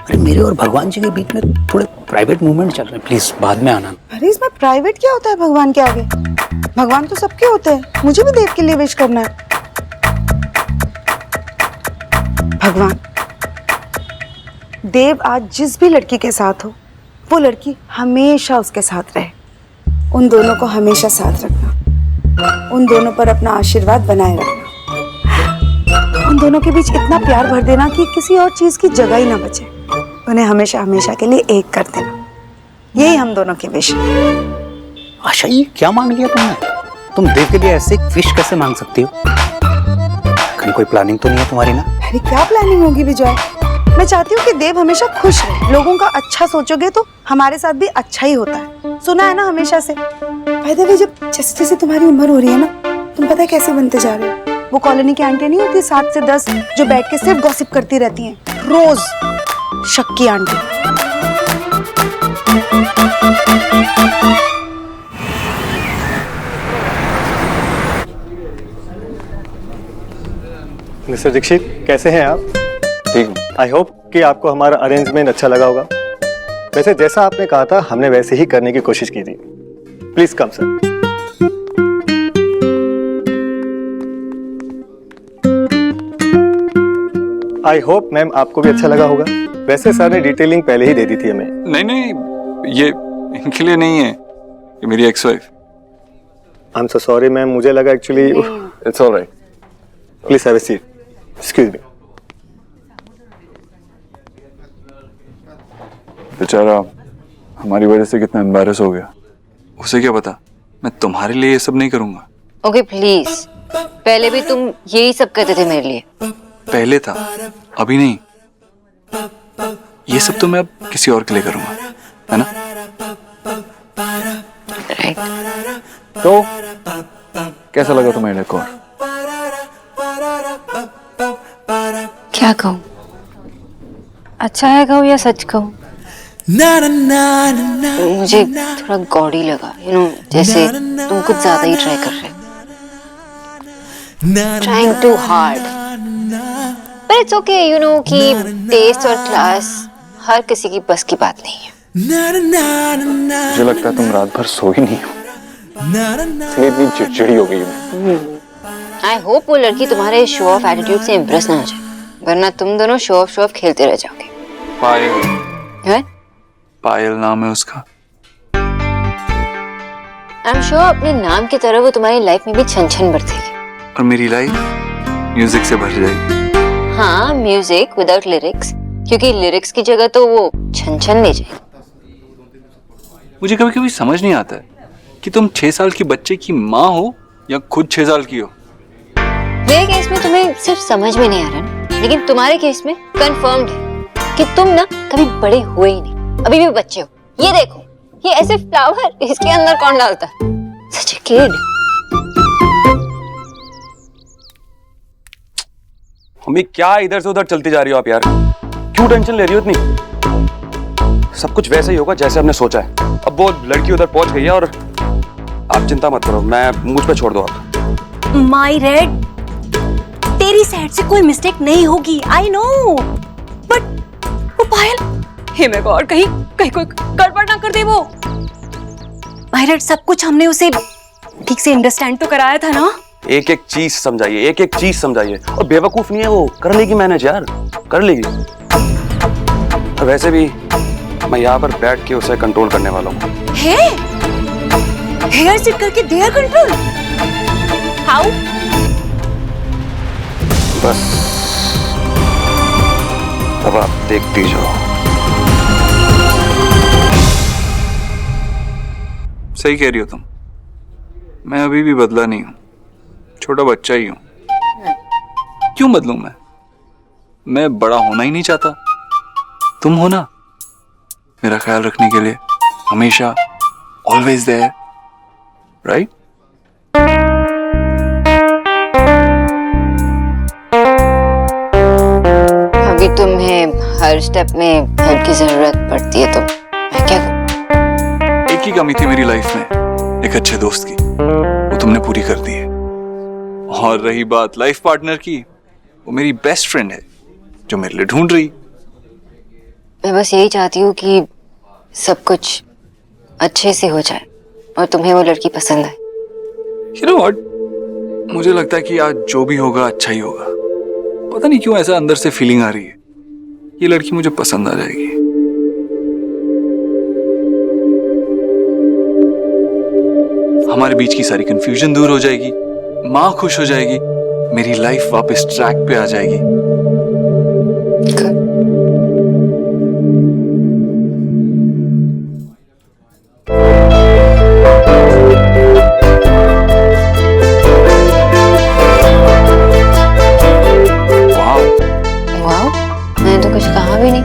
अरे मेरे और भगवान जी के बीच में थोड़े प्राइवेट मूवमेंट चल रहे हैं, प्लीज बाद में आना। अरे इसमें प्राइवेट क्या होता है भगवान के आगे? भगवान तो सबके होते हैं, मुझे भी देव के लिए विश करना है। भगवान, देव आज जिस भी लड़की के साथ हो, वो लड़की हमेशा उसके साथ रहे। उन दोनों को हमेशा साथ रखना, उन दोनों पर अपना आशीर्वाद बनाए रखना, उन दोनों के बीच इतना प्यार भर देना कि किसी और चीज की जगह ही ना बचे। उन्हें हमेशा हमेशा के लिए एक कर देना, यही हम दोनों की विश है। आशा ये क्या मांग लिया तुमने? तुम देव के लिए ऐसे विश कैसे मांग सकती हो? कहीं कोई प्लानिंग तो नहीं है तुम्हारी ना? अरे क्या प्लानिंग होगी विजय? मैं चाहती हूँ कि देव हमेशा खुश रहे। लोगों का अच्छा सोचोगे तो हमारे साथ भी अच्छा ही होता है, सुना है ना हमेशा से। फायदा भी जब जैसे जैसे तुम्हारी उम्र हो रही है ना, तुम पता है कैसे बनते जा रहे हो। वो कॉलोनी की आंटी नहीं होती 7 से 10 जो बैठ के सिर्फ गॉसिप करती रहती हैं रोज, शक्की आंटी। मिस्टर दीक्षित, कैसे हैं आप? ठीक हूँ। आई होप कि आपको हमारा अरेंजमेंट अच्छा लगा होगा। वैसे जैसा आपने कहा था हमने वैसे ही करने की कोशिश की थी। Please come sir. I hope ma'am आपको भी अच्छा लगा होगा। वैसे सर ने डिटेलिंग पहले ही दे दी थी हमें। नहीं नहीं, ये इनके लिए नहीं है, ये मेरी ex wife. I am so sorry ma'am, मुझे लगा actually. It's alright. Please have a seat. Excuse me. बेचारा हमारी वजह से कितना एम्बैरेस हो गया। उसे क्या पता, मैं तुम्हारे लिए ये सब नहीं करूंगा। ओके प्लीज, पहले भी तुम यही सब करते थे मेरे लिए। पहले था, अभी नहीं। ये सब तो मैं अब किसी और के लिए करूंगा, है ना? राइट। तो कैसा लगा तुम्हें डेकोर? क्या कहूँ, अच्छा है कहूँ या सच कहूँ? मुझे थोड़ा गॉडी लगा, जैसे तुम कुछ ज्यादा ही ट्राई कर रहे हो। ट्राइंग टू हार्ड, पर इट्स ओके, कि टेस्ट और क्लास हर किसी की बस की बात नहीं है। मुझे लगता है तुम रात भर सो ही नहीं हो, इसलिए इतनी चिड़चिड़ी हो गई मैं। आई होप वो लड़की तुम्हारे शो ऑफ एटीट्यूड से इम्प्रेस ना हो जाए, वरना तुम दोनों शो ऑफ खेलते रह जाओगे। पायल है? पायल नाम है उसका। आई एम श्योर अपने नाम की तरह वो तुम्हारी लाइफ में भी छन छन बरसेगी। और मेरी लाइफ म्यूजिक से भर जाएगी। हाँ, म्यूजिक विदाउट लिरिक्स, क्योंकि लिरिक्स की जगह तो वो छन छन ले जाएगी। मुझे कभी कभी समझ नहीं आता है कि तुम 6 साल की बच्चे की माँ हो या खुद 6 साल की हो। मेरे केस में तुम्हें सिर्फ समझ में नहीं आ रहा ना, लेकिन तुम्हारे केस में कंफर्म्ड है कि तुम ना कभी बड़े हुए ही नहीं, अभी भी बच्चे हो। ये देखो, ये ऐसे फ्लावर, इसके अंदर कौन डालता? सच अ किड। मम्मी क्या इधर से उधर चलती जा रही हो आप यार? क्यों टेंशन ले रही हो इतनी? सब कुछ वैसे ही होगा जैसे हमने सोचा है। अब वो लड़की उधर पहुंच गई है और आप चिंता मत करो, मैं मुझ पे छोड़ दो आप। माई रेड, तेरी साइड से कोई मिस्टेक नहीं होगी, आई नो, बट वो पायल, हे माय गॉड, कहीं कोई गड़बड़ ना कर दे वो। माई रेड, सब कुछ हमने उसे ठीक से अंडरस्टैंड तो कराया था ना। एक एक चीज समझाइए, एक एक चीज समझाइए। और बेवकूफ नहीं है वो, कर लेगी मैनेज यार, कर लेगी। और वैसे भी मैं यहाँ पर बैठ के उसे कंट्रोल करने वाला हूँ। हेयर सिट करके देयर कंट्रोल? हाउ? बस अब आप देखती जाओ। सही कह रही हो तुम, मैं अभी भी बदला नहीं हूं, छोटा बच्चा ही हूं। क्यों बदलूं मैं बड़ा होना ही नहीं चाहता। तुम हो ना मेरा ख्याल रखने के लिए, हमेशा, ऑलवेज देयर, राइट? अभी तुम्हें हर स्टेप में हेल्प की जरूरत पड़ती है तो मैं क्या करूं? एक ही कमी थी मेरी लाइफ में, एक अच्छे दोस्त की, वो तुमने पूरी कर दी है। और रही बात लाइफ पार्टनर की, वो मेरी बेस्ट फ्रेंड है जो मेरे लिए ढूंढ रही। मैं बस यही चाहती हूँ कि सब कुछ अच्छे से हो जाए और तुम्हें वो लड़की पसंद आए। You know what? मुझे लगता है कि आज जो भी होगा अच्छा ही होगा। पता नहीं क्यों ऐसा अंदर से फीलिंग आ रही है, ये लड़की मुझे पसंद आ जाएगी। हमारे बीच की सारी कंफ्यूजन दूर हो जाएगी, माँ खुश हो जाएगी, मेरी लाइफ वापस ट्रैक पे आ जाएगी। वाह, मैंने तो कुछ कहा भी नहीं।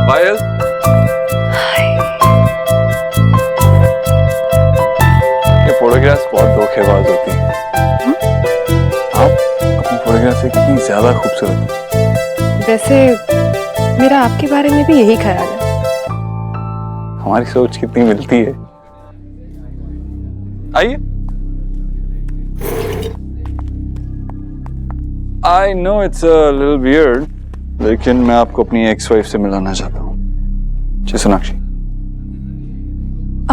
पायल, ये फोटोग्राफ्स बहुत धोखेबाज होती हैं। आप अपनी फोटोग्राफ से कितनी ज्यादा खूबसूरत हो। वैसे मेरा आपके बारे में भी यही ख्याल है। हमारी सोच कितनी मिलती है। आइए। I know it's a little weird, लेकिन मैं आपको अपनी एक्स वाइफ से मिलाना चाहता हूँ, जी सोनाक्षी।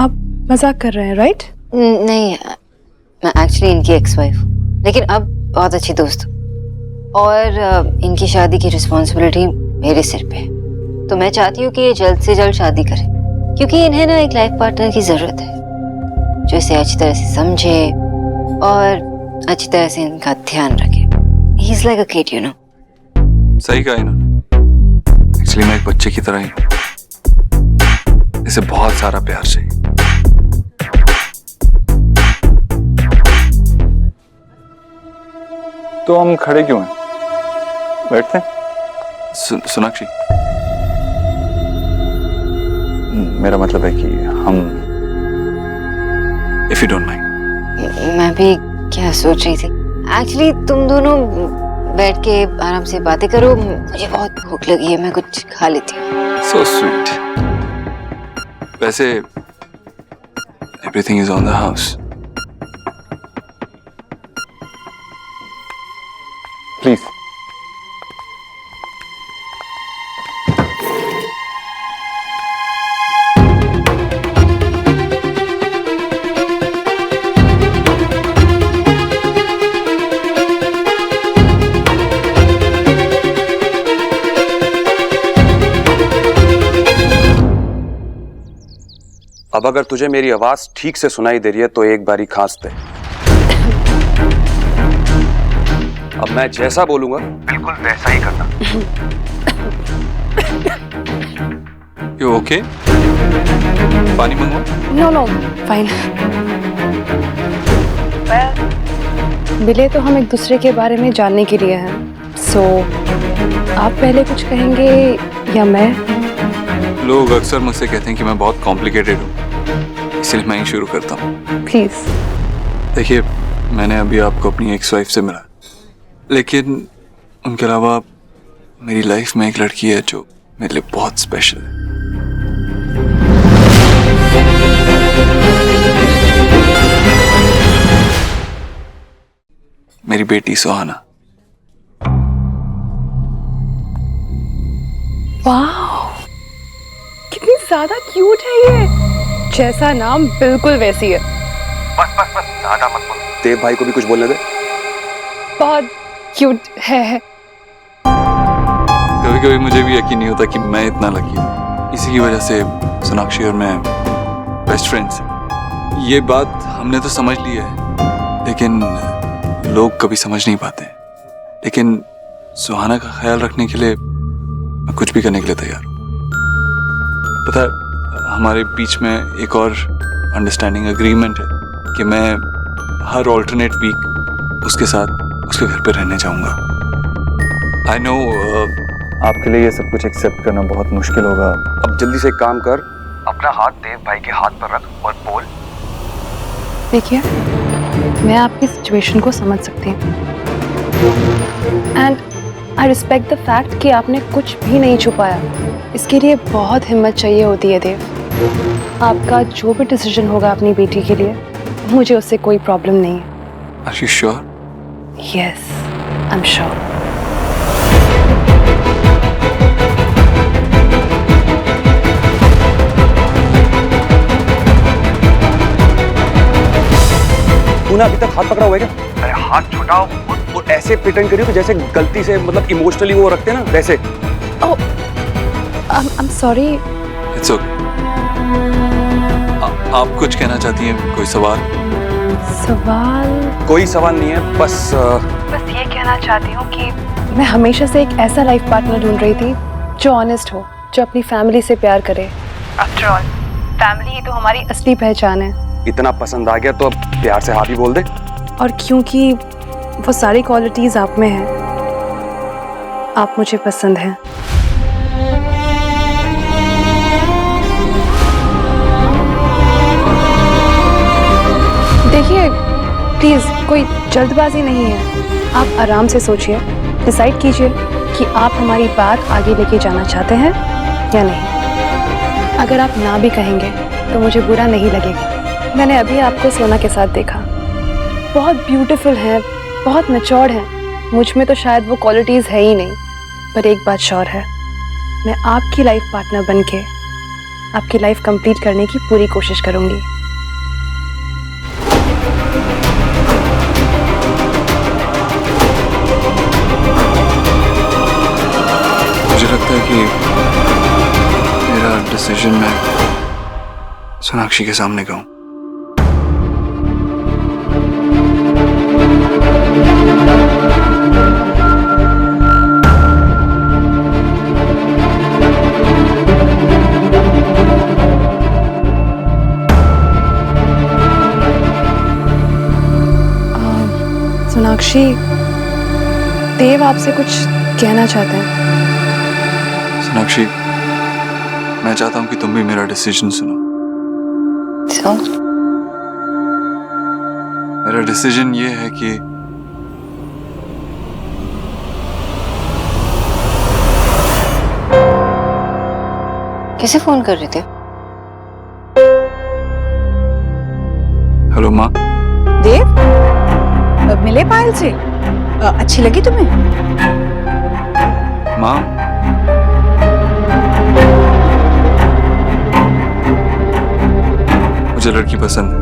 आप मजाक कर रहे हैं, राइट? नहीं, मैं एक्चुअली इनकी एक्स वाइफ हूँ, लेकिन अब बहुत अच्छी दोस्त हूँ। और इनकी शादी की रिस्पॉन्सिबिलिटी मेरे सिर पे है, तो मैं चाहती हूँ कि ये जल्द से जल्द शादी करें, क्योंकि इन्हें ना एक लाइफ पार्टनर की जरूरत है जो इसे अच्छी तरह से समझे और अच्छी तरह से इनका ध्यान रखे। He is like a kid, you know. सही कहा इन्होंने। एक्चुअली मैं एक बच्चे की तरह ही हूँ, इसे बहुत सारा प्यार चाहिए। तो हम खड़े क्यों हैं? बैठते हैं। सोनाक्षी, मेरा मतलब है कि हम, इफ यू डोंट माइंड। मैं भी क्या सोच रही थी, एक्चुअली तुम दोनों बैठ के आराम से बातें करो, मुझे बहुत भूख लगी है, मैं कुछ खा लेती हूँ। So sweet. वैसे everything is on the house. Please. अब अगर तुझे मेरी आवाज ठीक से सुनाई दे रही है तो एक बारी खांस दे। अब मैं जैसा बोलूंगा बिल्कुल वैसा ही करना। You okay? पानी मंगवाऊं? No no, fine. मिले तो हम एक दूसरे के बारे में जानने के लिए हैं। सो आप पहले कुछ कहेंगे या मैं? लोग अक्सर मुझसे कहते हैं कि मैं बहुत कॉम्प्लिकेटेड हूँ, इसलिए मैं ही शुरू करता हूँ। प्लीज। देखिए, मैंने अभी आपको अपनी एक्स वाइफ से मिला, लेकिन उनके अलावा मेरी लाइफ में एक लड़की है जो मेरे लिए बहुत स्पेशल है। मेरी बेटी सुहाना। वाह, कितनी ज्यादा क्यूट है ये। जैसा नाम बिल्कुल वैसी है। बस बस बस, ज्यादा मत बोल। देव भाई को भी कुछ बोलने दे। बहुत क्यूट है। कभी कभी मुझे भी यकीन नहीं होता कि मैं इतना लकी हूँ। इसी की वजह से सोनाक्षी और मैं बेस्ट फ्रेंड्स हैं। ये बात हमने तो समझ ली है, लेकिन लोग कभी समझ नहीं पाते। लेकिन सुहाना का ख्याल रखने के लिए मैं कुछ भी करने के लिए तैयार हूँ। पता है, हमारे बीच में एक और अंडरस्टैंडिंग एग्रीमेंट है कि मैं हर ऑल्टरनेट वीक उसके साथ उसके घर पे रहने जाऊंगा। आई नो आपके लिए ये सब कुछ एक्सेप्ट करना बहुत मुश्किल होगा। अब जल्दी से एक काम कर, अपना हाथ देव भाई के हाथ पर रख और बोल, देखिए, मैं आपकी सिचुएशन को समझ सकती हूँ and I respect the fact कि आपने कुछ भी नहीं छुपाया। इसके लिए बहुत हिम्मत चाहिए होती है देव। आपका जो भी डिसीजन होगा अपनी बेटी के लिए, मुझे उससे कोई प्रॉब्लम नहीं है। Are you sure? Yes, I'm sure. तूने अभी तक हाथ पकड़ा हुआ है क्या? अरे हाथ छुटाओ और ऐसे प्रिटेंड करियो कि जैसे गलती से मतलब इमोशनली वो रखते हैं ना वैसे। Oh, I'm sorry. It's okay. आप कुछ कहना चाहती हैं? कोई सवाल? सवाल? कोई सवाल नहीं है, बस ये कहना चाहती हूँ कि मैं हमेशा से एक ऐसा लाइफ पार्टनर ढूंढ रही थी जो ऑनेस्ट हो, जो अपनी फैमिली से प्यार करे। आफ्टर ऑल, फैमिली ही तो हमारी असली पहचान है। इतना पसंद आ गया तो अब प्यार से हाँ भी बोल दे। और क्योंकि वो सारी क्वालिटीज आप में हैं, आप मुझे पसंद हैं। देखिए, प्लीज कोई जल्दबाजी नहीं है। आप आराम से सोचिए, डिसाइड कीजिए कि आप हमारी बात आगे लेके जाना चाहते हैं या नहीं। अगर आप ना भी कहेंगे तो मुझे बुरा नहीं लगेगा। मैंने अभी आपको सोना के साथ देखा, बहुत ब्यूटीफुल हैं, बहुत मैच्योर्ड हैं। मुझ में तो शायद वो क्वालिटीज़ है ही नहीं, पर एक बात श्योर है, मैं आपकी लाइफ पार्टनर बनके आपकी लाइफ कंप्लीट करने की पूरी कोशिश करूंगी। मुझे लगता है कि मेरा डिसीजन मैं सोनाक्षी के सामने कहूँ। सोनाक्षी, देव आपसे कुछ कहना चाहते हैं। सोनाक्षी, मैं चाहता हूँ कि तुम भी मेरा डिसीजन सुनो। मेरा डिसीजन ये है कि किसे फोन कर रहे थे? हेलो माँ। देव, मिले पायल से? अच्छी लगी तुम्हें? माँ, मुझे लड़की पसंद है,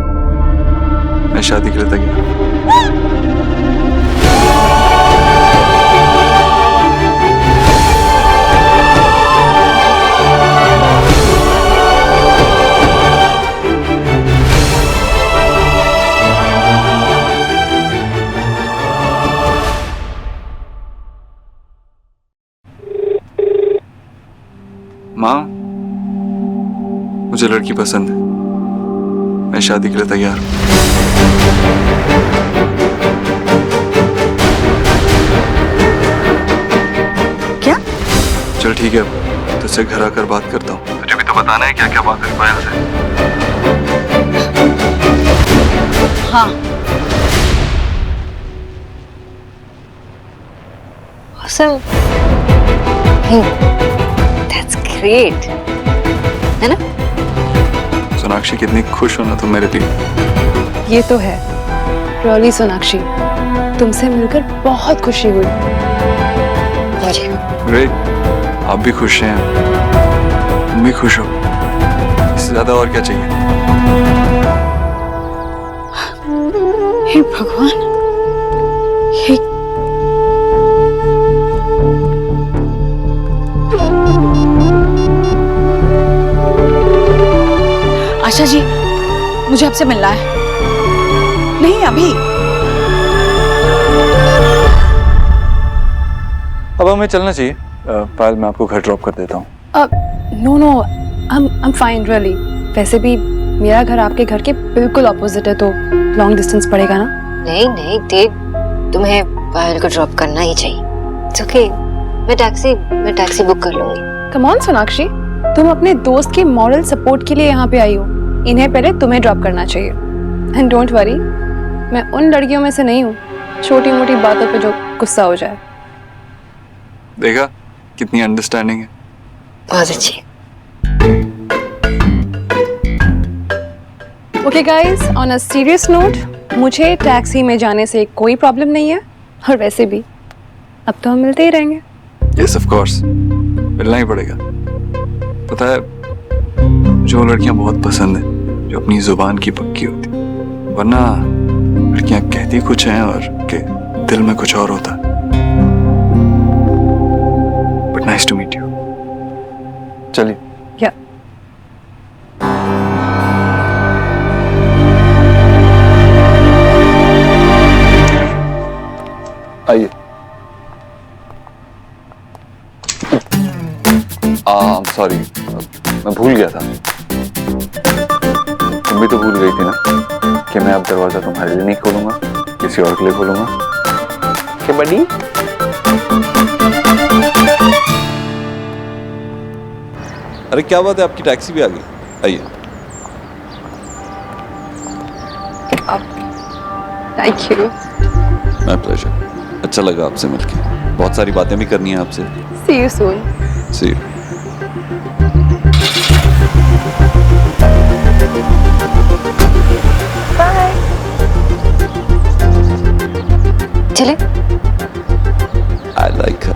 मैं शादी के लिए तैयार। माँ, मुझे लड़की पसंद है, मैं शादी के लिए तैयार हूँ। क्या? चल ठीक है, तुझसे घर आकर बात करता हूँ। तुझे भी तो बताना है क्या क्या बात है पायल से। हाँ। Awesome. That's great. है ना? सोनाक्षी, कितनी खुश हो ना तुम मेरे लिए। ये तो है। रॉली सोनाक्षी, तुमसे मिलकर बहुत खुशी हुई। मुझे ग्रेट, आप भी खुश हैं, तुम भी खुश हो, इससे ज्यादा और क्या चाहिए। हे भगवान, ये आशा जी, मुझे आपसे मिलना है। नहीं अभी। अब हमें चलना चाहिए। पायल, मैं आपको घर ड्रॉप कर देता हूँ। No, I am fine really. वैसे भी मेरा घर आपके घर के बिल्कुल ऑपोजिट है, तो लॉन्ग डिस्टेंस पड़ेगा ना? नहीं देव, तुम्हें पायल को ड्रॉप करना ही चाहिए। It's okay, मैं टैक्सी बुक कर लूंगी। कम ऑन सोनाक्षी, तुम अपने दोस्त के मॉरल सपोर्ट के लिए यहाँ पे आई हो, इन्हें पहले तुम्हें ड्रॉप करना चाहिए। एंड डोंट वरी, मैं उन लड़कियों में से नहीं हूँ छोटी मोटी बातों पे जो गुस्सा हो जाए। देखा कितनी अंडरस्टैंडिंग है। बहुत अच्छी। Okay guys, on a serious note, मुझे टैक्सी में जाने से कोई प्रॉब्लम नहीं है, और वैसे भी अब तो हम मिलते ही रहेंगे। यस ऑफ कोर्स, मिलना ही पड़ेगा। पता है, जो लड़कियां बहुत पसंद है जो अपनी जुबान की पक्की होती, वरना लड़कियां कहती कुछ हैं और के दिल में कुछ और होता। But nice to meet you. चलिए। या आइए। सॉरी, मैं भूल गया था। तुम भी तो भूल गई थी ना कि मैं अब दरवाजा तुम्हारे लिए नहीं खोलूंगा, किसी और के लिए खोलूंगा। क्या बड़ी? अरे क्या बात है, आपकी टैक्सी भी आ गई। आइए। Thank you. My pleasure. अच्छा लगा आपसे मिलके, बहुत सारी बातें भी करनी है आपसे। See you soon. See you. Bye. चले। आई लाइक हर,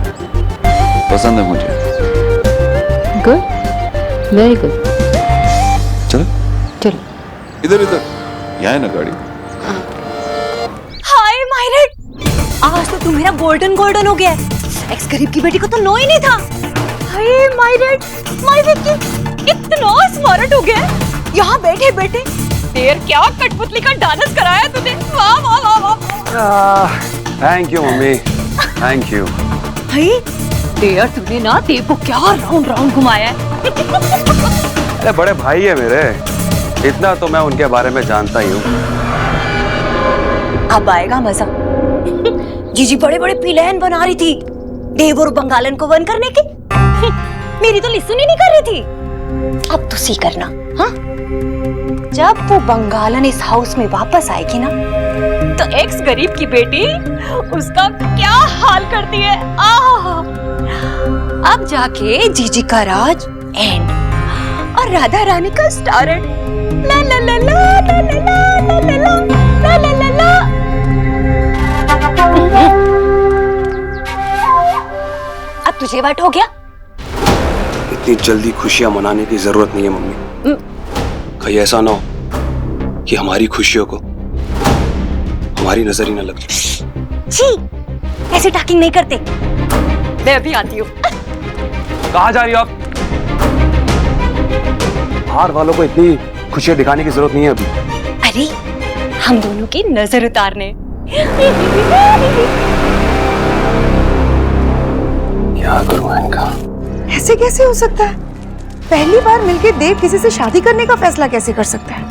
पसंद है मुझे। Good, very good. चलो चलो। इधर इधर, यहाँ है ना गाड़ी। हाय मायरेट, आज तो तू मेरा गोल्डन गोल्डन हो गया है। एक्स गरीब की बेटी को तो नो ही नहीं था। हाय मायरेट, मायरेट की इतना स्मार्ट हो गया है। यहाँ बैठे बैठे देर क्या कठपुतली का डांस कराया तूने। वाह वाह वाह वाह। Thank you mummy, thank you. हाय देर तूने ना देव को क्या राउंड राउंड घुमाया है। अरे बड़े भाई है मेरे, इतना तो मैं उनके बारे में जानता ही हूँ। अब आएगा मजा। जीजी बड़े बड़े प्लान बना रही थी देव और बंगालन को वन करने के। मेरी तो लिसन ही नहीं कर रही थी। अब तो सी करना, हाँ? जब वो बंगालन इस हाउस में वापस आएगी ना, तो एक्स गरीब की बेटी उसका क्या हाल करती है। अब जाके जीजी का राज एंड और राधा रानी का स्टार्ट। ला ला ला ला ला ला ला ला ला ला ला ला। अब तुझे वट हो गया। इतनी जल्दी खुशियां मनाने की जरूरत नहीं है मम्मी। कहीं ऐसा ना हो कि हमारी खुशियों को हमारी नजर ही न लग जाए। छी, ऐसे टॉकिंग नहीं करते। मैं अभी आती हूँ। कहाँ जा रही हो आप? बाहर वालों को इतनी खुशियां दिखाने की जरूरत नहीं है अभी। अरे हम दोनों की नजर उतारने। क्या करूं इनका? ऐसे कैसे हो सकता है? पहली बार मिलके देव किसी से शादी करने का फैसला कैसे कर सकता है?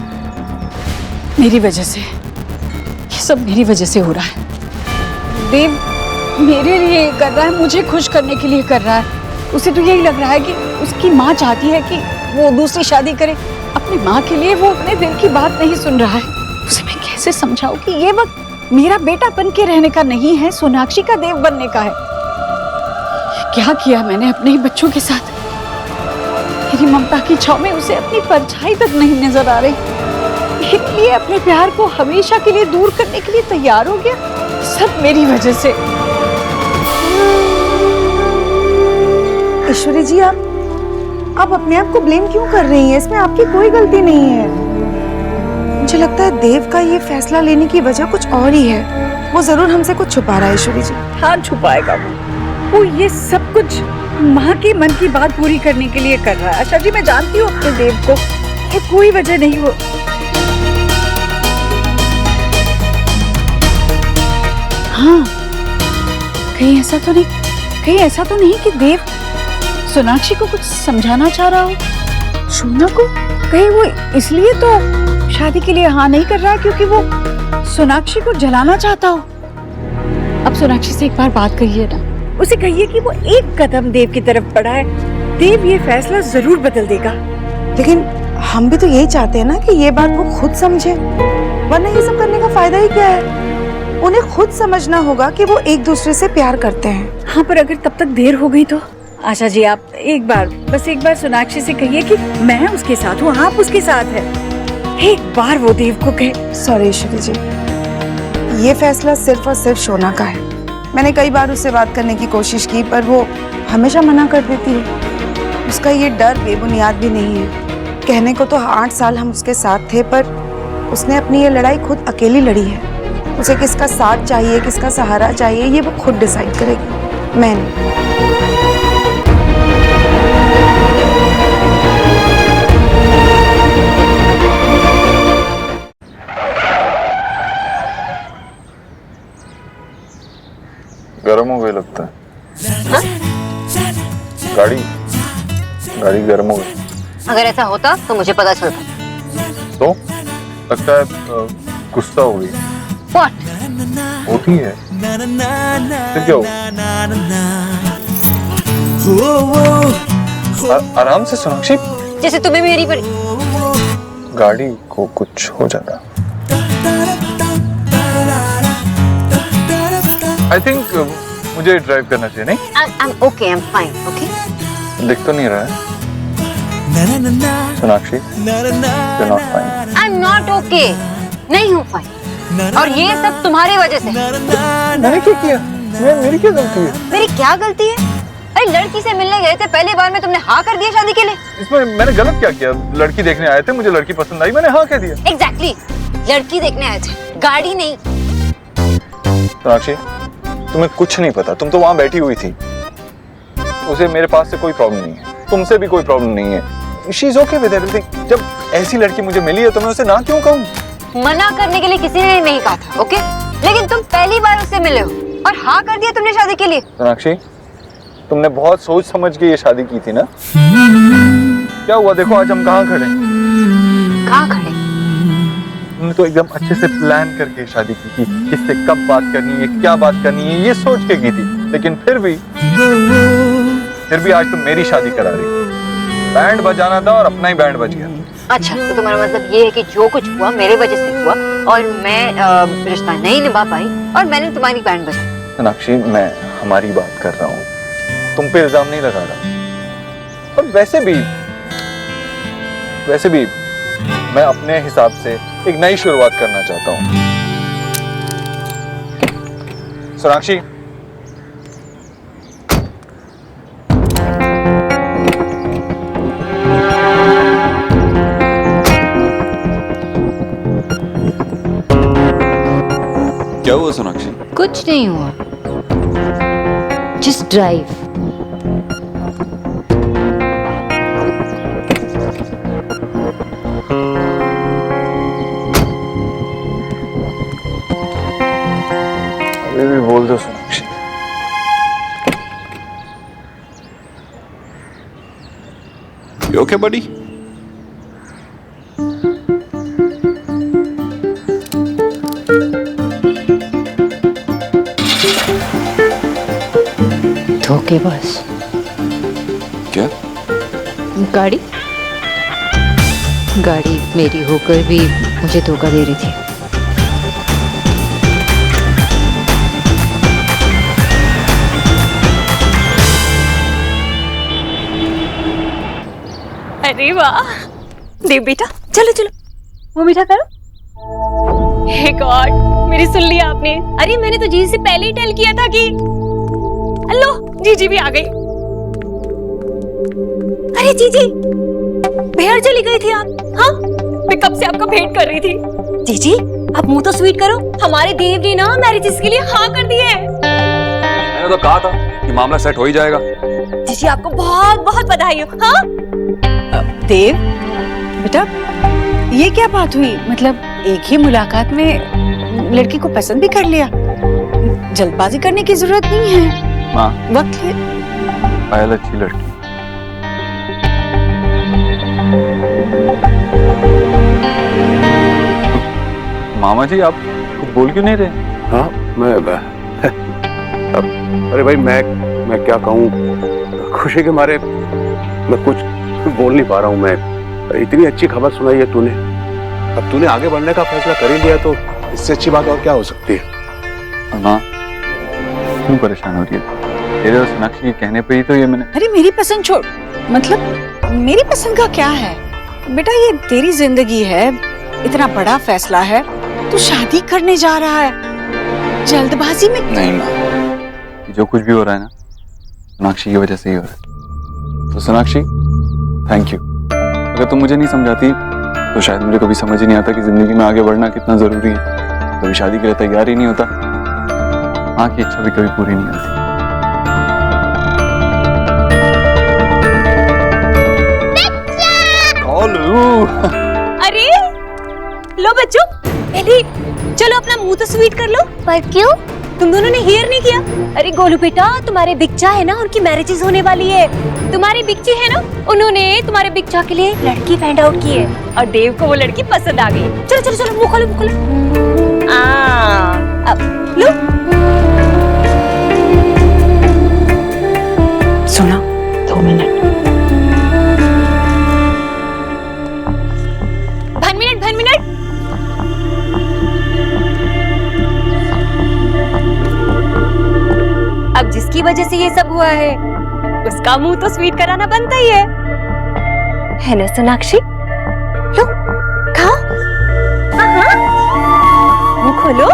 मेरी वजह से, ये सब मेरी वजह से हो रहा है। देव मेरे लिए कर रहा है, मुझे खुश करने के लिए कर रहा है। उसे तो यही लग रहा है कि उसकी माँ चाहती है कि वो दूसरी शादी करे। अपनी माँ के लिए वो अपने दिल की बात नहीं सुन रहा है। उसे मैं कैसे समझाऊं कि ये वक्त मेरा बेटा बन के रहने का नहीं है, सोनाक्षी का देव बनने का है। क्या किया मैंने अपने ही बच्चों के साथ? मेरी ममता की छाव में उसे अपनी परछाई तक नहीं नजर आ रही, इसलिए अपने प्यार को हमेशा के लिए दूर करने के लिए तैयार हो गया। सब मेरी वजह से। ईश्वरी जी, आप अपने आप को ब्लेम क्यों कर रही हैं? इसमें आपकी कोई गलती नहीं है। मुझे लगता है देव का ये फैसला लेने की वजह कुछ और ही है। वो जरूर हमसे कुछ छुपा रहा है ईश्वरी जी। हाँ, छुपाएगा वो ये सब कुछ माँ के मन की बात पूरी करने के लिए कर रहा है। आशा जी, मैं जानती हूँ अपने देव को, ये कोई वजह नहीं। वो हाँ, कहीं ऐसा तो नहीं कि देव सोनाक्षी को कुछ समझाना चाह रहा हो। सोना को कहीं वो इसलिए तो शादी के लिए हाँ नहीं कर रहा क्योंकि वो सोनाक्षी को जलाना चाहता हो। अब सोनाक्षी से एक बार बात कहिए ना, उसे कहिए कि वो एक कदम देव की तरफ बढ़ा है। देव ये फैसला जरूर बदल देगा। लेकिन हम भी तो यही चाहते हैं ना कि ये बात वो खुद समझे, वरना ये सब करने का फायदा ही क्या है? उन्हें खुद समझना होगा कि वो एक दूसरे से प्यार करते हैं। हाँ, पर अगर तब तक देर हो गई तो? आशा जी, आप बस एक बार सोनाक्षी से कहिए कि मैं उसके साथ हूँ, आप उसके साथ हैं। एक बार वो देव को कहे। सॉरी ईश्वरी जी, ये फैसला सिर्फ और सिर्फ शोना का है। मैंने कई बार उससे बात करने की कोशिश की, पर वो हमेशा मना कर देती है। उसका ये डर बेबुनियाद भी नहीं है। कहने को तो 8 साल हम उसके साथ थे, पर उसने अपनी ये लड़ाई खुद अकेली लड़ी है। उसे किसका साथ चाहिए, किसका सहारा चाहिए, ये वो खुद डिसाइड करेगी, मैं नहीं। गर्म हो गई लगता है। हाँ? गाड़ी गर्म हो गई। अगर ऐसा होता तो मुझे पता चलता। तो लगता है गुस्सा हो गई। What? होती है। फिर क्या हो? आराम से सोनाक्षी। जैसे तुम्हें मेरी पर गाड़ी को कुछ हो जाता। I think मुझे ड्राइव करना चाहिए, नहीं? I'm okay, I'm fine, okay? दिख तो नहीं रहा है। Sonakshi, you're not fine. I'm not okay. नहीं हूँ fine. और ये सब तुम्हारी वजह से। मैंने क्या किया? मेरी क्या गलती है? मेरी क्या गलती है? अरे लड़की से मिलने गए थे, पहली बार में तुमने हाँ कर दिया शादी के लिए। इसमें मैंने गलत क्या किया? लड़की देखने आए थे, मुझे लड़की पसंद आई, मैंने हाँ कह दिया। Exactly. लड़की देखने आए थे, गाड़ी नहीं। सोनाक्षी, तुम्हें कुछ नहीं पता। तुम तो वहां बैठी हुई थी। उसे मेरे पास से कोई प्रॉब्लम नहीं है, तुमसे भी कोई प्रॉब्लम नहीं है। She is okay with everything. जब ऐसी लड़की मुझे मिली है तो मैं उसे ना क्यों कहूँ? मना करने के लिए किसी ने नहीं कहा था, ओके? लेकिन तुम पहली बार उससे मिले हो और हाँ कर दिया तुमने शादी के लिए। सोनाक्षी, तुमने बहुत सोच समझ के ये शादी की थी ना? क्या हुआ? देखो आज हम कहाँ खड़े। कहाँ खड़े? तुमने तो एकदम अच्छे से प्लान करके शादी की थी, किससे कब बात करनी है, क्या बात करनी है, ये सोच के की थी। लेकिन फिर भी आज तुम मेरी शादी करा रही हो। बैंड बजाना था और अपना ही बैंड बज गया। अच्छा, तो तुम्हारा मतलब ये है कि जो कुछ हुआ मेरे वजह से हुआ और मैं रिश्ता नहीं निभा पाई और मैंने तुम्हारी बैंड बजाई। सोनाक्षी, मैं हमारी बात कर रहा हूँ, तुम पे इल्जाम नहीं लगा रहा। और वैसे भी मैं अपने हिसाब से एक नई शुरुआत करना चाहता हूँ। सोनाक्षी, क्या हुआ सोनाक्षी? कुछ नहीं हुआ, जस्ट ड्राइव। अभी भी बोल दो सोनाक्षी। You okay, buddy? धोखेबाज। क्या? गाड़ी मेरी होकर भी मुझे धोखा दे रही थी। अरे वाह देव बेटा, चलो चलो वो मीठा करो। हे गॉड, मेरी सुन लिया आपने। अरे मैंने तो जी से पहले ही टेल किया था कि लो जीजी भी आ गई। अरे जीजी, बाहर चली गई थी आप? हाँ, मैं कब से आपका वेट कर रही थी। जीजी आप मुंह तो स्वीट करो, हमारे देव ने ना मैरिज के लिए हाँ कर दिए। मैंने तो कहा था कि मामला सेट हो ही जाएगा। जीजी आपको बहुत बहुत बधाई हो। हाँ देव बेटा, ये क्या बात हुई? मतलब एक ही मुलाकात में लड़की को पसंद भी कर लिया? जल्दबाजी करने की जरूरत नहीं है, माँ वक्त है। पायल अच्छी लड़की। मामा जी आप कुछ बोल क्यों नहीं रहे? हाँ अरे भाई मैं क्या कहूँ, खुशी के मारे मैं कुछ बोल नहीं पा रहा हूँ। मैं इतनी अच्छी खबर सुनाई है तूने, अब तूने आगे बढ़ने का फैसला कर ही लिया तो इससे अच्छी बात और क्या हो सकती है। माँ क्यों परेशान हो रही है? तेरे और सोनाक्षी के कहने पे ही तो ये मैंने। अरे मेरी पसंद छोड़, मतलब मेरी पसंद का क्या है बेटा, ये तेरी जिंदगी है, इतना बड़ा फैसला है, तू शादी करने जा रहा है जल्दबाजी में। नहीं माँ, जो कुछ भी हो रहा है ना सोनाक्षी की वजह से ही हो रहा है। तो सोनाक्षी थैंक यू। अगर तुम मुझे नहीं समझाती तो शायद मुझे कभी समझ ही नहीं आता कि जिंदगी में आगे बढ़ना कितना जरूरी है। कभी शादी के लिए तैयार ही नहीं होता, माँ की इच्छा भी कभी पूरी नहीं होती। अरे लो बच्चों, पहले चलो अपना मुंह तो स्वीट कर लो। पर क्यों? तुम दोनों ने हेयर नहीं किया? अरे गोलू बेटा, तुम्हारे बिच्चा है ना, उनकी मैरिजेस होने वाली है। तुम्हारी बिच्ची है ना, उन्होंने तुम्हारे बिच्चा के लिए लड़की फाइंड आउट की है और देव को वो लड़की पसंद आ गई। चलो चलो चलो मुंह खोलो, मुंह खोलो। अब लो। सुना 2 मिनट। 1 मिनट। अब जिसकी वजह से ये सब हुआ है उसका मुंह तो स्वीट कराना बनता ही है ना सोनाक्षी? लो खाओ, हाँ मुंह खोलो।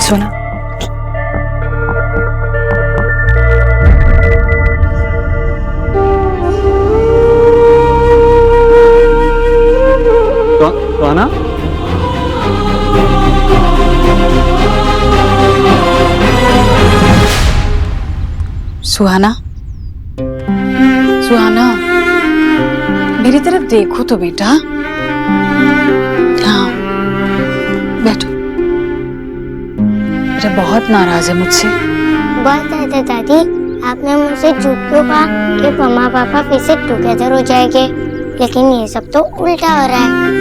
सुना सुहाना, सुहाना, सुहाना मेरी तरफ देखो तो बेटा। हाँ बैठो। बेटा बहुत नाराज है मुझसे। बहुत ज्यादा दादी, आपने मुझसे झूठ क्यों कहा कि मम्मा पापा फिर से टुगेदर हो जाएंगे, लेकिन ये सब तो उल्टा हो रहा है।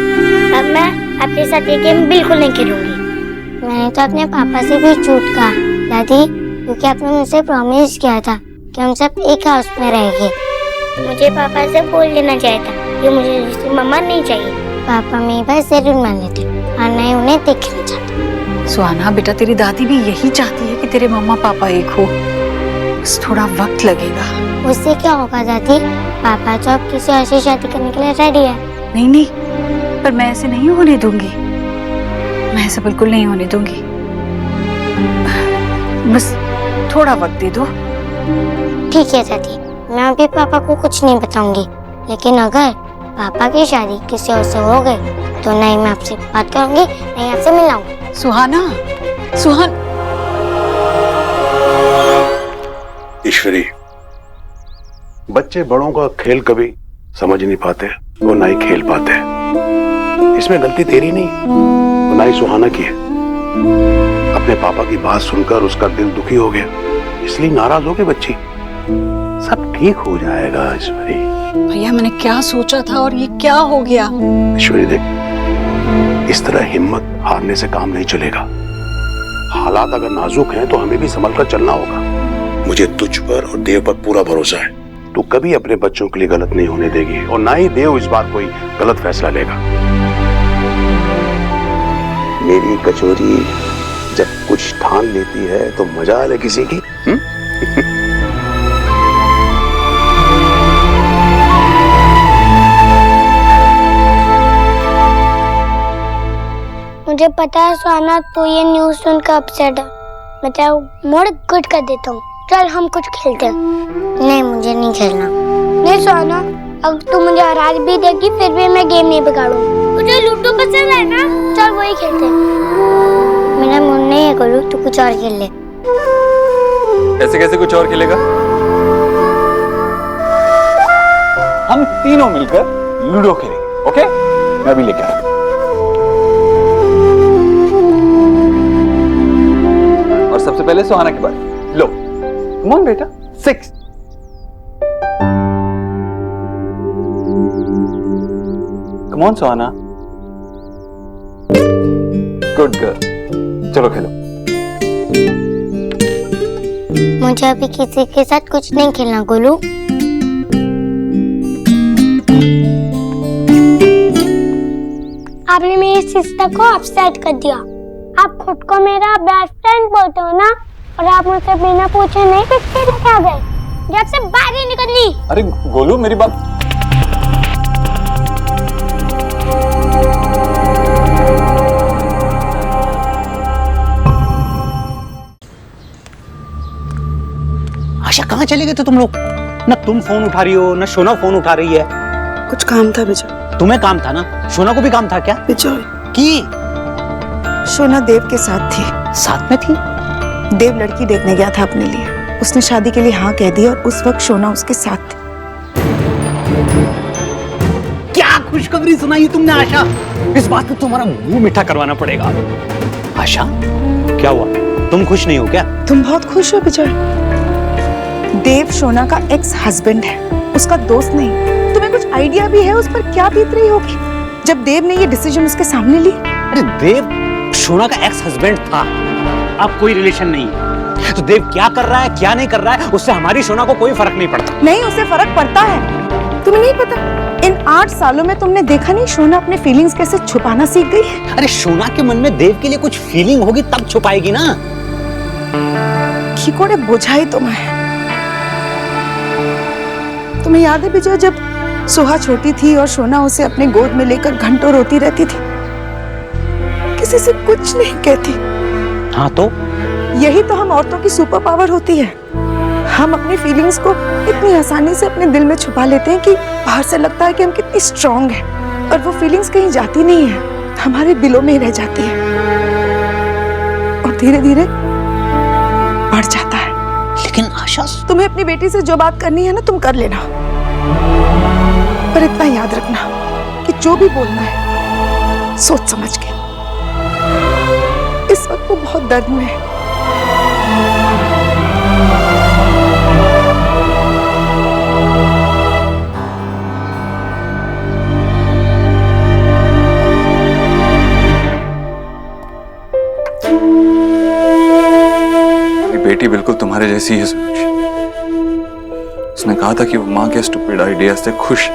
अब मैं अपने साथ ये गेम बिल्कुल नहीं खेलूंगी। मैंने तो अपने पापा से भी झूठ कहा दादी, क्योंकि आपने मुझसे प्रॉमिस किया था कि हम सब एक हाउस में रहेंगे। मुझे पापा से बोल लेना चाहिए था कि मुझे दूसरी मम्मा नहीं चाहिए। पापा मेरी बात जरूर मान लेते और मैं उन्हें देखना चाहता। सुहाना बेटा, तेरी दादी भी यही चाहती है कि तेरे मम्मा पापा एक हो, बस थोड़ा वक्त लगेगा। उससे क्या होगा दादी? पापा तो अब किसी और से शादी करने के लिए रेडी है। नहीं नहीं, पर मैं ऐसे नहीं होने दूंगी, मैं ऐसा बिल्कुल नहीं होने दूंगी। बस थोड़ा वक्त दे दो। ठीक है दादी, मैं अभी पापा को कुछ नहीं बताऊंगी, लेकिन अगर पापा की शादी किसी और से हो गई तो नहीं मैं आपसे बात करूंगी, नहीं आपसे मिलाऊंगी। सुहाना, सुहान ईश्वरी, बच्चे बड़ों का खेल कभी समझ नहीं पाते और ना ही खेल पाते। इसमें गलती तेरी नहीं और ना ही सुहाना की है। अपने पापा की बात सुनकर उसका दिल दुखी हो गया, इसलिए नाराज हो गए बच्ची। सब ठीक हो जाएगा ईश्वरी। भैया मैंने क्या सोचा था और ये क्या हो गया? ईश्वरी देख, इस तरह हिम्मत हारने से काम नहीं चलेगा। हालात अगर नाजुक हैं तो हमें भी संभल कर चलना होगा। मुझे तुझ पर और देव पर पूरा भरोसा है। तू कभी अपने बच्चों के लिए गलत नहीं होने देगी और ना ही देव इस बार कोई गलत फैसला लेगा। मेरी कचोरी जब कुछ ठान लेती है तो मजा आ ले किसी की। मुझे पता है सुहाना, तो ये न्यूज़ सुनकर अपसेट है। मैं तेरा मूड गुड कर देता हूँ। चल हम कुछ खेलते हैं। नहीं मुझे नहीं खेलना। नहीं सुहाना, अगर तू मुझे हरा भी देगी फिर भी मैं गेम नहीं बिगाड़ूंगी। मुझे लूडो पसंद है ना, चल वही खेलते हैं। मेरा मूड नहीं है गोलू, तू कुछ और खेल ले। कैसे कैसे कुछ और खेलेगा? हम तीनों मिलकर लूडो खेलेंगे, ओके? मैं अभी लेकर आता हूं। और सबसे पहले सुहाना के बाद लो, कम ऑन बेटा, 6। Come on Suhana, good girl, चलो खेलो। मुझे अभी किसी के साथ कुछ नहीं खेलना गोलू। आपने मेरी सिस्टर को अपसेट कर दिया। आप खुद को मेरा बेस्ट फ्रेंड बोलते हो ना, और आप मुझसे बिना पूछे नहीं पिक्चर लेके आ गए। जब से बाहर ही निकली। अरे गोलू मेरी बात। आशा कहाँ चले गए थे तुम लोग? ना तुम फोन उठा रही हो ना शोना फोन उठा रही है। कुछ काम था विजय। तुम्हें काम था ना, शोना को भी काम था क्या? विजय की शोना देव के साथ थी। साथ में थी? देव लड़की देखने गया था अपने लिए। उसने शादी के लिए हाँ कह दी और उस वक्त शोना उसके साथ थी। क्या खुशखबरी सुनाई तुमने आशा? इस बात पे तुम्हारा मुंह मीठा करवाना पड़ेगा। आशा क्या हुआ? तुम खुश नहीं हो क्या? तुम बहुत खुश हो विजय। देव शोना का एक्स हस्बैंड है, उसका दोस्त नहीं। तुम्हें कुछ आइडिया भी है उस पर क्या बीत रही होगी जब देव ने ये डिसीजन उसके सामने ली? अरे देव शोना का एक्स हस्बैंड था, अब कोई रिलेशन नहीं है। तो देव क्या कर रहा है क्या नहीं कर रहा है उससे हमारी शोना को कोई फर्क नहीं पड़ता। नहीं, उसे फर्क पड़ता है। तुम्हें नहीं पता इन 8 सालों में तुमने देखा नहीं शोना अपने फीलिंग्स कैसे छुपाना सीख गई है। अरे शोना के मन में देव के लिए कुछ फीलिंग होगी तब छुपाएगी ना। खिकोड़े बुझाई तुम्हें। तुम्हें याद है विजय जब सुहा छोटी थी और शोना उसे अपने गोद में लेकर घंटों रोती रहती थी, किसी से कुछ नहीं कहती। हाँ तो यही तो हम औरतों की सुपर पावर होती है। हम अपनी फीलिंग्स को इतनी आसानी से अपने दिल में छुपा लेते हैं कि बाहर से लगता है कि हम कितनी स्ट्रांग हैं, और वो फीलिंग्स कहीं जाती नहीं है, हमारे दिलों में ही रह जाती है और धीरे धीरे बढ़ जाता है। लेकिन आशा तुम्हें अपनी बेटी से जो बात करनी है ना तुम कर लेना, पर इतना याद रखना कि जो भी बोलना है सोच समझ के। इस वक्त वो बहुत दर्द में है। बेटी बिल्कुल तुम्हारे जैसी है सुनीश। उसने कहा था कि वो माँ के स्टूपिड आइडिया से खुश,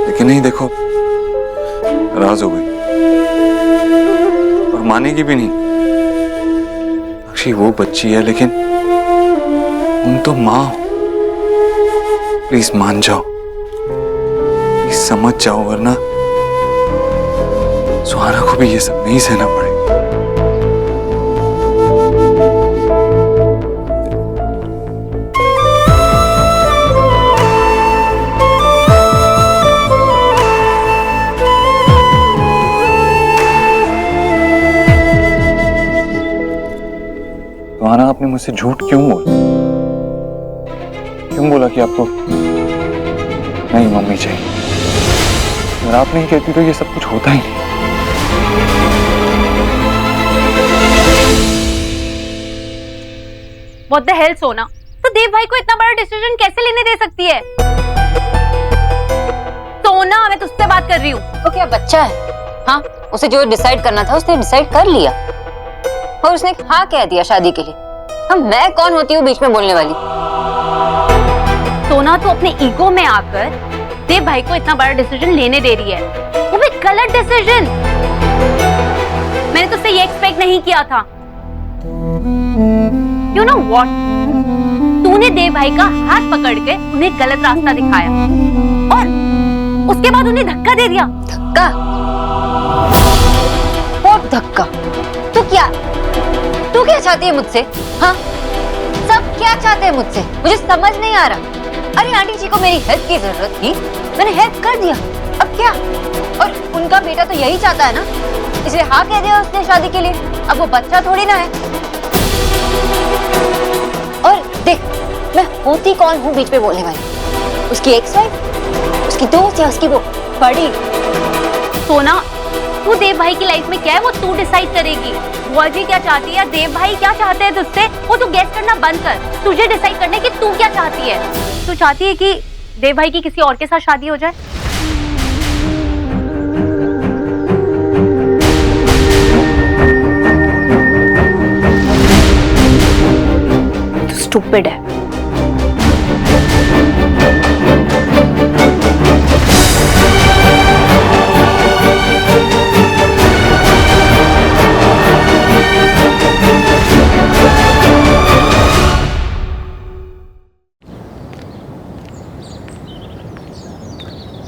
लेकिन नहीं, देखो नाराज हो गई और मानेगी भी नहीं। अक्षी वो बच्ची है लेकिन तुम तो माँ हो। प्लीज मान जाओ, प्लीज समझ जाओ, वरना सुहाना को भी ये सब नहीं सहना पड़ेगा। सुहाना, आपने मुझसे झूठ क्यों बोला? क्यों बोला कि आपको नहीं मम्मी चाहिए? अगर आप नहीं कहती तो ये सब कुछ होता ही नहीं। What the hell सोना, तो देव भाई को इतना बड़ा डिसीजन कैसे लेने दे सकती है? सोना, मैं तुझसे बात कर रही हूँ। तो क्या बच्चा है? हाँ, उसे जो डिसाइड करना था उसने डिसाइड कर लिया और उसने हाँ कह दिया शादी के लिए। हम मैं कौन होती हूँ बीच में बोलने वाली? सोना, तो अपने ईगो में आकर देव भाई को इतना बड़ा डिसीजन लेने दे रही है, वो भी गलत डिसीजन। मैंने तुझसे ये एक्सपेक्ट नहीं किया था। You know what? तूने देव भाई का हाथ पकड़ के उन्हें गलत रास्ता दिखाया और उसके बाद उन्हें धक्का दे दिया। धक्का? और धक्का? तू क्या चाहती है मुझसे? हाँ, सब क्या चाहते हैं मुझसे? मुझे समझ नहीं आ रहा। अरे आंटी जी को मेरी हेल्प की जरूरत थी, मैंने हेल्प कर दिया, अब क्या? और उनका बेटा तो यही चाहता है ना, इसलिए हाँ कह दिया उसने शादी के लिए। अब वो बच्चा थोड़ी ना है। और देख, मैं होती कौन हूँ बीच में बोलने वाली? उसकी एक्स वाइफ, उसकी दोस्त या उसकी वो बड़ी? सोना, तू देव भाई की लाइफ में क्या है वो तू डिसाइड करेगी। वो अजी क्या चाहती है, देव भाई क्या चाहते हैं तुझसे, वो तू गेस करना बंद कर। तुझे डिसाइड करने की तू क्या चाहती है। तू चाहती है कि देव भाई की किसी और के साथ शादी हो जाए? स्टूपिड है।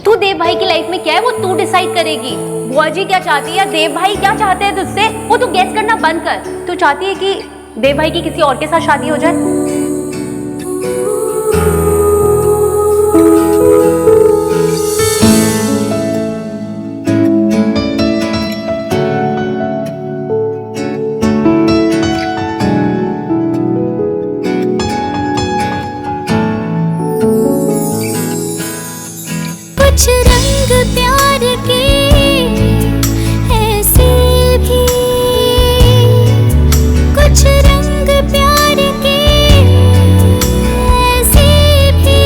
तू देव भाई की लाइफ में क्या है वो तू डिसाइड करेगी। बुआ जी क्या चाहती है या देव भाई क्या चाहते हैं तुझसे वो तू गेस करना बंद कर। तू चाहती है कि देव भाई की किसी और के साथ शादी हो जाए? कुछ रंग प्यार के ऐसे भी, कुछ रंग प्यार के ऐसे भी।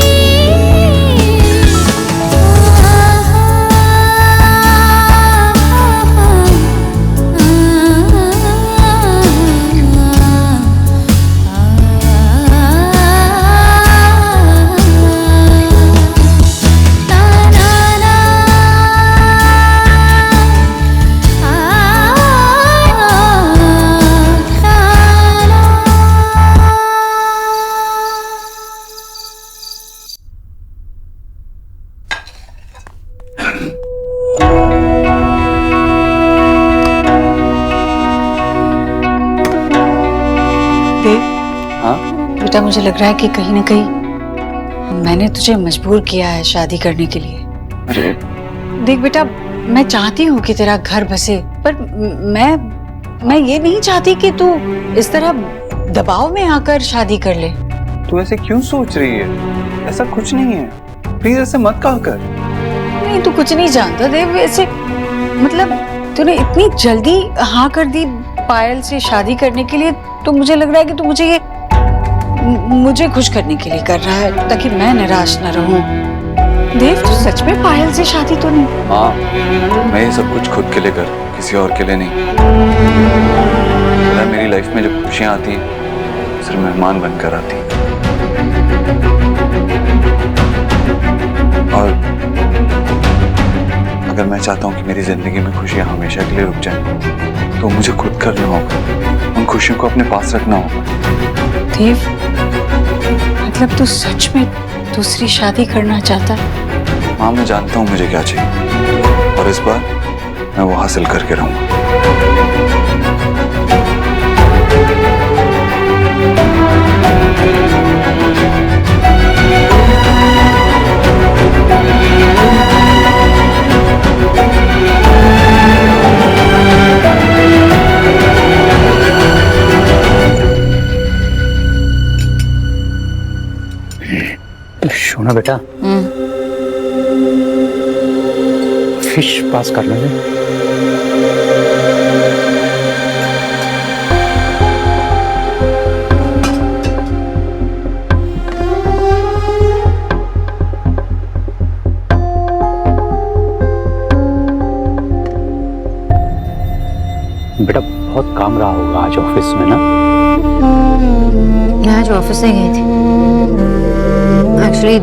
बेटा मुझे लग रहा है कि कहीं ना कहीं मैंने तुझे मजबूर किया है शादी करने के लिए। अरे देख बेटा, मैं चाहती हूँ कि तेरा घर बसे, पर मैं ये नहीं चाहती कि तू इस तरह दबाव में आकर शादी कर ले। तू ऐसे क्यों सोच रही है? ऐसा कुछ नहीं है, प्लीज ऐसे मत कहा कर। नहीं, तू कुछ नहीं जानता देव। ऐसे मतलब तूने इतनी जल्दी हाँ कर दी पायल से शादी करने के लिए, तो मुझे लग रहा है कि तू मुझे खुश करने के लिए कर रहा है ताकि मैं निराश न रहूं। देव, तू सच में पायल से शादी तो नहीं? हाँ, मैं ये सब कुछ खुद के लिए कर, किसी और के लिए नहीं। मेरी लाइफ में जब खुशियां आती हैं सिर्फ मेहमान बनकर आती हैं। और अगर मैं चाहता हूँ कि मेरी जिंदगी में खुशियां हमेशा के लिए रुक जाएं, तो मुझे खुद करना होगा, उन खुशियों को अपने पास रखना होगा। देव, मतलब तू सच में दूसरी शादी करना चाहता है? हाँ, मैं जानता हूँ मुझे क्या चाहिए और इस बार मैं वो हासिल करके रहूंगा। शोना बेटा, फिश पास कर लो। बेटा बहुत काम रहा होगा आज ऑफिस में ना? मैं आज ऑफिस नहीं गई थी। एक्चुअली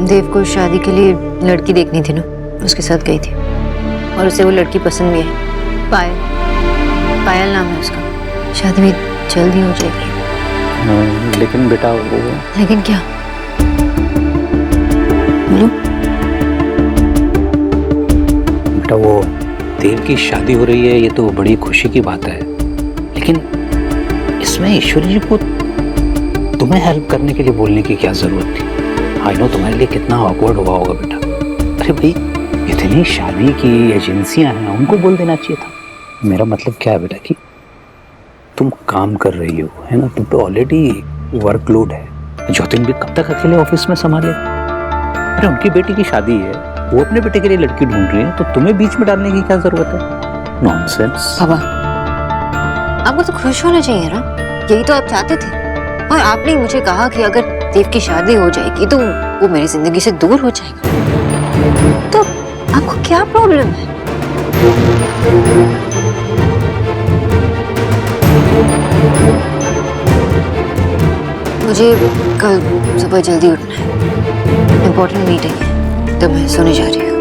देव को शादी के लिए लड़की देखनी थी ना, उसके साथ गई थी और उसे वो लड़की पसंद भी है। पायल नाम है उसका। शादी भी जल्दी हो जाएगी। लेकिन बेटा वो... लेकिन क्या? बोलो। बेटा वो देव की शादी हो रही है, ये तो बड़ी खुशी की बात है, लेकिन इसमें ईश्वरी जी को तुम्हें हेल्प करने के लिए बोलने की क्या जरूरत थी? आई नो तुम्हारे लिए कितना ऑकवर्ड हुआ होगा बेटा। अरे भाई, इतनी शादी की एजेंसियां हैं, उनको बोल देना चाहिए था। मेरा मतलब क्या है बेटा कि तुम काम कर रही हो, है ना? तुम पे ऑलरेडी वर्कलोड है। ज्योतिन भी कब तक अकेले ऑफिस में संभाले? अरे उनकी बेटी की शादी है, वो अपने बेटे के लिए लड़की ढूंढ रही है, तो तुम्हें बीच में डालने की क्या जरूरत है? नॉनसेंस। पापा, आपको तो खुश होना चाहिए ना, यही तो आप चाहते थे। और आपने मुझे कहा कि अगर देव की शादी हो जाएगी तो वो मेरी जिंदगी से दूर हो जाएगा। तो आपको क्या प्रॉब्लम है? मुझे कल सुबह जल्दी उठना है, इम्पोर्टेंट मीटिंग है, तो मैं सोने जा रही हूँ।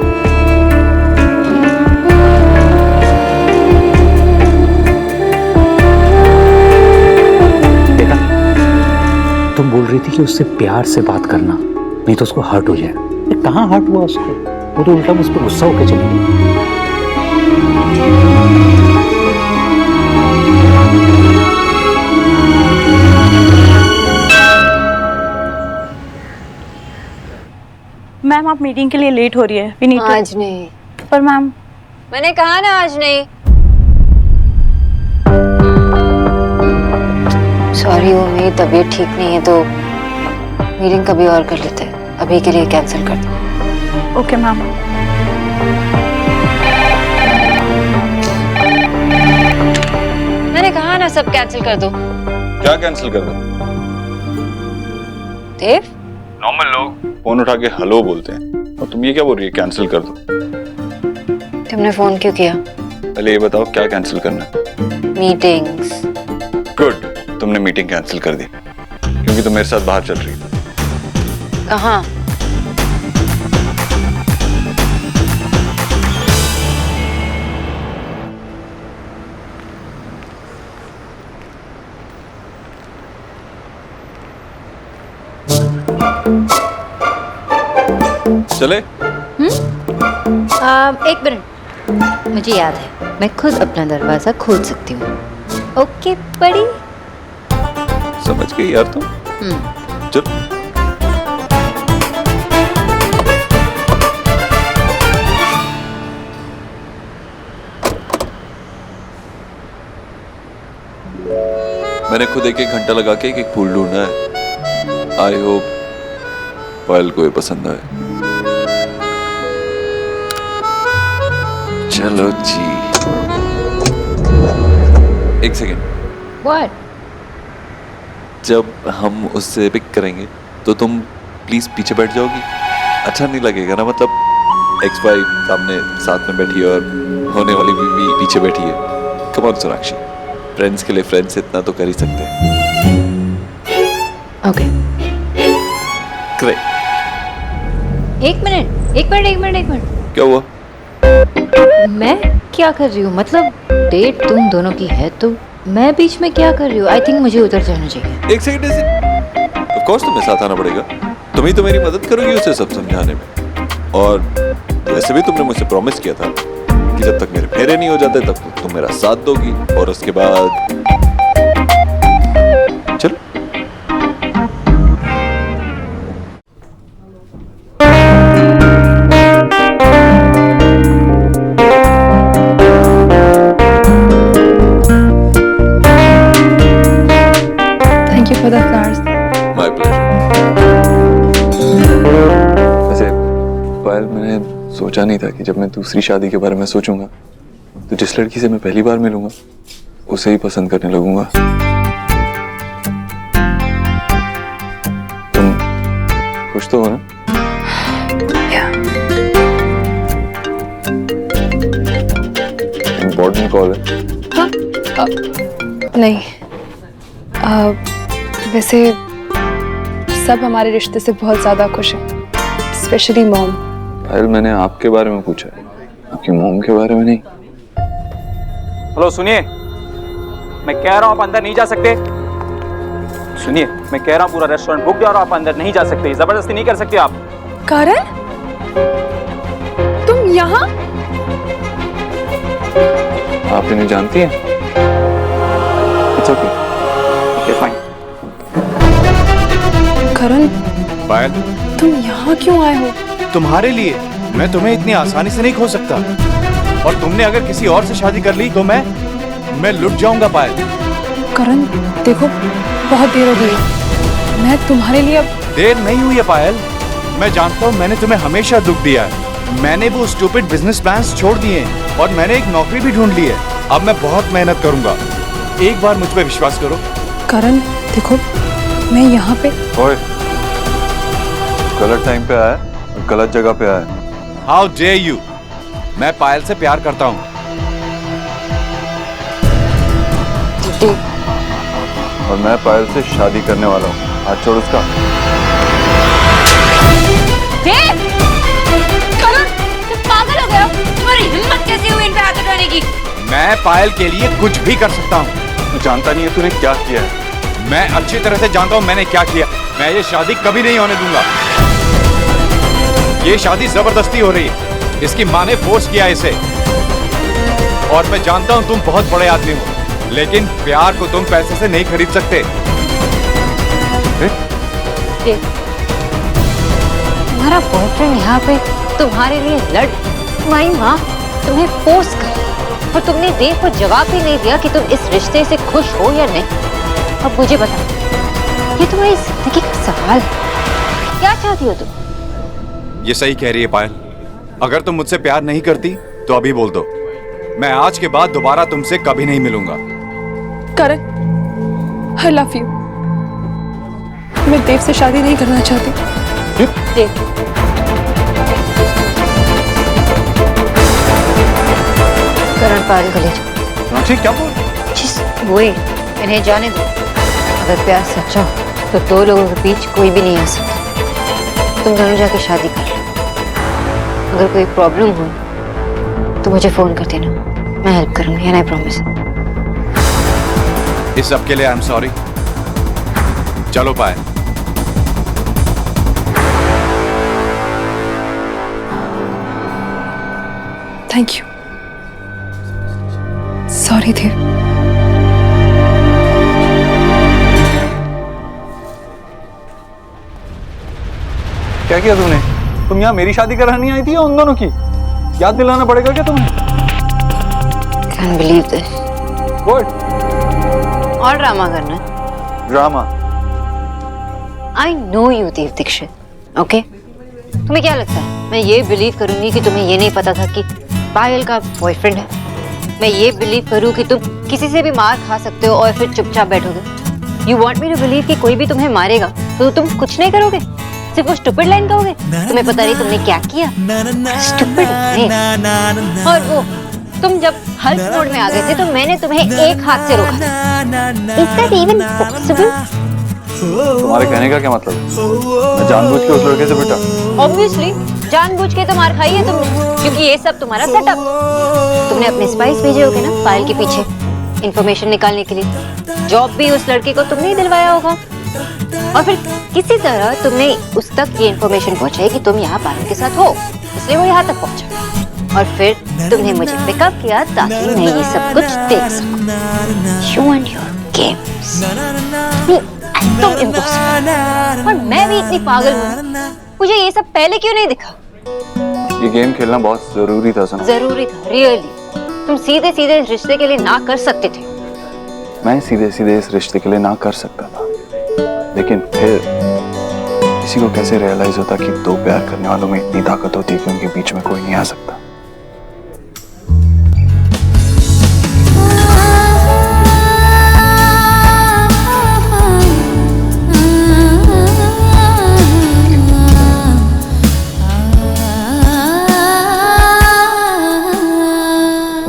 देखा, तुम बोल रही थी कि उससे प्यार से बात करना, नहीं तो उसको हर्ट हो जाए। कहाँ हर्ट हुआ उसको? वो तो उल्टा मुझ पर गुस्सा होकर चली गई। मैम आप मीटिंग के लिए लेट हो रही है। We need to- आज नहीं। पर मैम मैंने कहा ना आज नहीं। सॉरी, वो मेरी तबीयत ठीक नहीं है तो मीटिंग कभी और कर लेते हैं, अभी के लिए कैंसिल कर दो। Okay ma'am. मैंने कहा ना सब कैंसिल कर दो। क्या कैंसिल कर दो? देव, नॉर्मल लोग फोन उठा के हेलो बोलते हैं और तुम ये क्या बोल रही है कैंसिल कर दो? तुमने फोन क्यों किया? पहले ये बताओ क्या कैंसिल करना है? मीटिंग्स। गुड, तुमने मीटिंग कैंसिल कर दी क्योंकि तुम मेरे साथ बाहर चल रही थी। कहाँ? चले? एक मिनट, मुझे याद है, मैं खुद अपना दरवाजा खोल सकती हूँ। ओके बड़ी। समझ गई यार तुम। चल। मैंने खुद एक घंटा लगा के एक फूल ढूंढा है। आई होप पायल को ये पसंद आए। चलो जी। एक सेकेंड। What? जब हम उससे पिक करेंगे तो तुम प्लीज पीछे बैठ जाओगी? अच्छा नहीं लगेगा ना, मतलब एक्स वाइफ सामने साथ में बैठी है और होने वाली बीवी पीछे बैठी है। कम ऑन सोनाक्षी, फ्रेंड्स के लिए फ्रेंड्स इतना तो कर ही सकते हैं। ओके। ग्रेट। एक मिनट। क्या हुआ? मैं क्या कर रही हूँ? मतलब डेट तुम दोनों की है तो मैं बीच में क्या कर रही हूँ? आई थिंक मुझे उधर जाना चाहिए। एक सेकंड ऐसे, ऑफ कोर्स तुम्हें साथ आना पड़ेगा। तुम ही तो मेरी मदद करोगी उसे सब समझाने में। और वैसे भी तुमने मुझसे प्रॉमिस किया था कि जब तक मेरे फेरे नहीं हो जाते तब तक तुम मेरा साथ दोगी, और उसके बाद चलो। for the flowers. My pleasure. वैसे पायल, मैंने सोचा नहीं था कि जब मैं दूसरी शादी के बारे में सोचूंगा तो जिस लड़की से मैं पहली बार मिलूंगा उसे ही पसंद करने लगूंगा। तुम खुश तो हो ना? इम्पोर्टेंट कॉल है। नहीं, वैसे सब हमारे रिश्ते से बहुत ज्यादा खुश हैं, स्पेशली मॉम। पायल, मैंने आपके बारे में पूछा है, आपकी मॉम के बारे में नहीं। हेलो सुनिए, मैं कह रहा हूँ आप अंदर नहीं जा सकते। सुनिए, मैं कह रहा हूँ पूरा रेस्टोरेंट बुक है और आप अंदर नहीं जा सकते, जबरदस्ती नहीं कर सकते आप। कारण? तुम यहाँ? आप इन्हें जानती हैं? It's okay. Okay, fine. करण, पायल, तुम यहाँ क्यों आए हो? तुम्हारे लिए। मैं तुम्हें इतनी आसानी से नहीं खो सकता, और तुमने अगर किसी और से शादी कर ली तो मैं लुट जाऊंगा पायल। करण देखो, बहुत देर हो गई, मैं तुम्हारे लिए अब। देर नहीं हुई है पायल, मैं जानता हूँ मैंने तुम्हें हमेशा दुख दिया है। मैंने वो स्टूपिड बिजनेस प्लान्स छोड़ दिए हैं और मैंने एक नौकरी भी ढूंढ ली है। अब मैं बहुत मेहनत करूंगा, एक बार मुझ पे विश्वास करो। करण देखो, मैं यहाँ पे। ओए, गलत टाइम पे आया और गलत जगह पे आया। हाउ डेयर यू, मैं पायल से प्यार करता हूँ। और मैं पायल से शादी करने वाला हूँ। हाथ छोड़ उसका। देव! करण, तुम पागल हो गए हो? तुम्हारी हिम्मत कैसी हुई इन पे हाथ उठाने की? मैं पायल के लिए कुछ भी कर सकता हूँ। तू जानता नहीं है तूने क्या किया है। मैं अच्छी तरह से जानता हूँ मैंने क्या किया। मैं ये शादी कभी नहीं होने दूंगा। ये शादी जबरदस्ती हो रही है। इसकी माँ ने फोर्स किया इसे। और मैं जानता हूँ तुम बहुत बड़े आदमी हो, लेकिन प्यार को तुम पैसे से नहीं खरीद सकते। तुम्हारा बॉयफ्रेंड यहाँ पे तुम्हारे लिए लड़, तुम्हारी माँ तुम्हें फोर्स कर, और तुमने देव को जवाब भी नहीं दिया कि तुम इस रिश्ते से खुश हो या नहीं। अब मुझे बताओ, ये तुम्हारी जिंदगी का सवाल है, क्या चाहती हो तुम? ये सही कह रही है पायल। अगर तुम मुझसे प्यार नहीं करती तो अभी बोल दो। मैं आज के बाद दोबारा तुमसे कभी नहीं मिलूंगा। करण, I love you। मैं देव से शादी नहीं करना चाहती। देव, करण पागल गले रांची क्या बोल? वही, इन्हें जाने दो। अगर प्यार सच्चा हो तो दो लोगों के बीच कोई भी नहीं आ सकता। तुम दोनों जाके शादी कर लो। अगर कोई प्रॉब्लम हो तो मुझे फोन कर देना, मैं हेल्प करूंगी, एंड आई प्रॉमिस। इस सब के लिए आई एम सॉरी। चलो Payal. Thank you. Sorry Dev. क्या किया तूने? तुम यहाँ मेरी शादी करानी आई थी या उन दोनों की? याद दिलाना पड़ेगा क्या तुम्हें? Can't believe this. What? और ड्रामा करना? Drama? I know you, Dev Dixit, okay? तुम्हें क्या लगता है मैं ये बिलीव करूंगी कि तुम्हें ये नहीं पता था कि पायल का बॉयफ्रेंड है? मैं ये बिलीव करूँ कि तुम किसी से भी मार खा सकते हो और फिर चुपचाप बैठोगे? You want me to believe कि कोई भी तुम्हें मारेगा तो तुम कुछ नहीं करोगे, सिर्फ वो स्टूपिड लाइन कहोगे? तुम्हें पता नहीं तुमने क्या किया? Stupid line. और वो तुम जब हल्क मोड में आ गए थे तो मैंने तुम्हें एक हाथ से रोका था। Is that even possible? तुम्हारे कहने का क्या मतलब? मैं जानबूझ के उस लड़के से पिटा? Obviously, जानबूझ के तो मार खाई है तुमने, क्योंकि ये सब तुम्हारा सेटअप। तुमने अपने स्पाइस भेजे होगे ना पायल के पीछे, इंफॉर्मेशन निकालने के लिए। जॉब भी उस लड़के को तुमने ही दिलवाया होगा, और फिर किसी तरह तुमने उस तक ये इंफॉर्मेशन पहुंचाई कि तुम यहाँ पायल के साथ हो, इसलिए वो यहाँ तक पहुंचा। और फिर तुमने मुझे पिकअप किया ताकि मैं ये सब कुछ देख सकूं। You and your games. तुम इम्पॉसिबल। और मैं भी इतनी पागल हूँ, मुझे ये सब पहले क्यों नहीं दिखा? ये गेम खेलना बहुत जरूरी था सना। जरूरी था, रियली। तुम सीधे सीधे इस रिश्ते के लिए ना कर सकते थे। मैं सीधे सीधे इस रिश्ते के लिए ना कर सकता था, लेकिन फिर किसी को कैसे रियलाइज होता कि दो प्यार करने वालों में इतनी ताकत होती है कि उनके बीच में कोई नहीं आ सकता।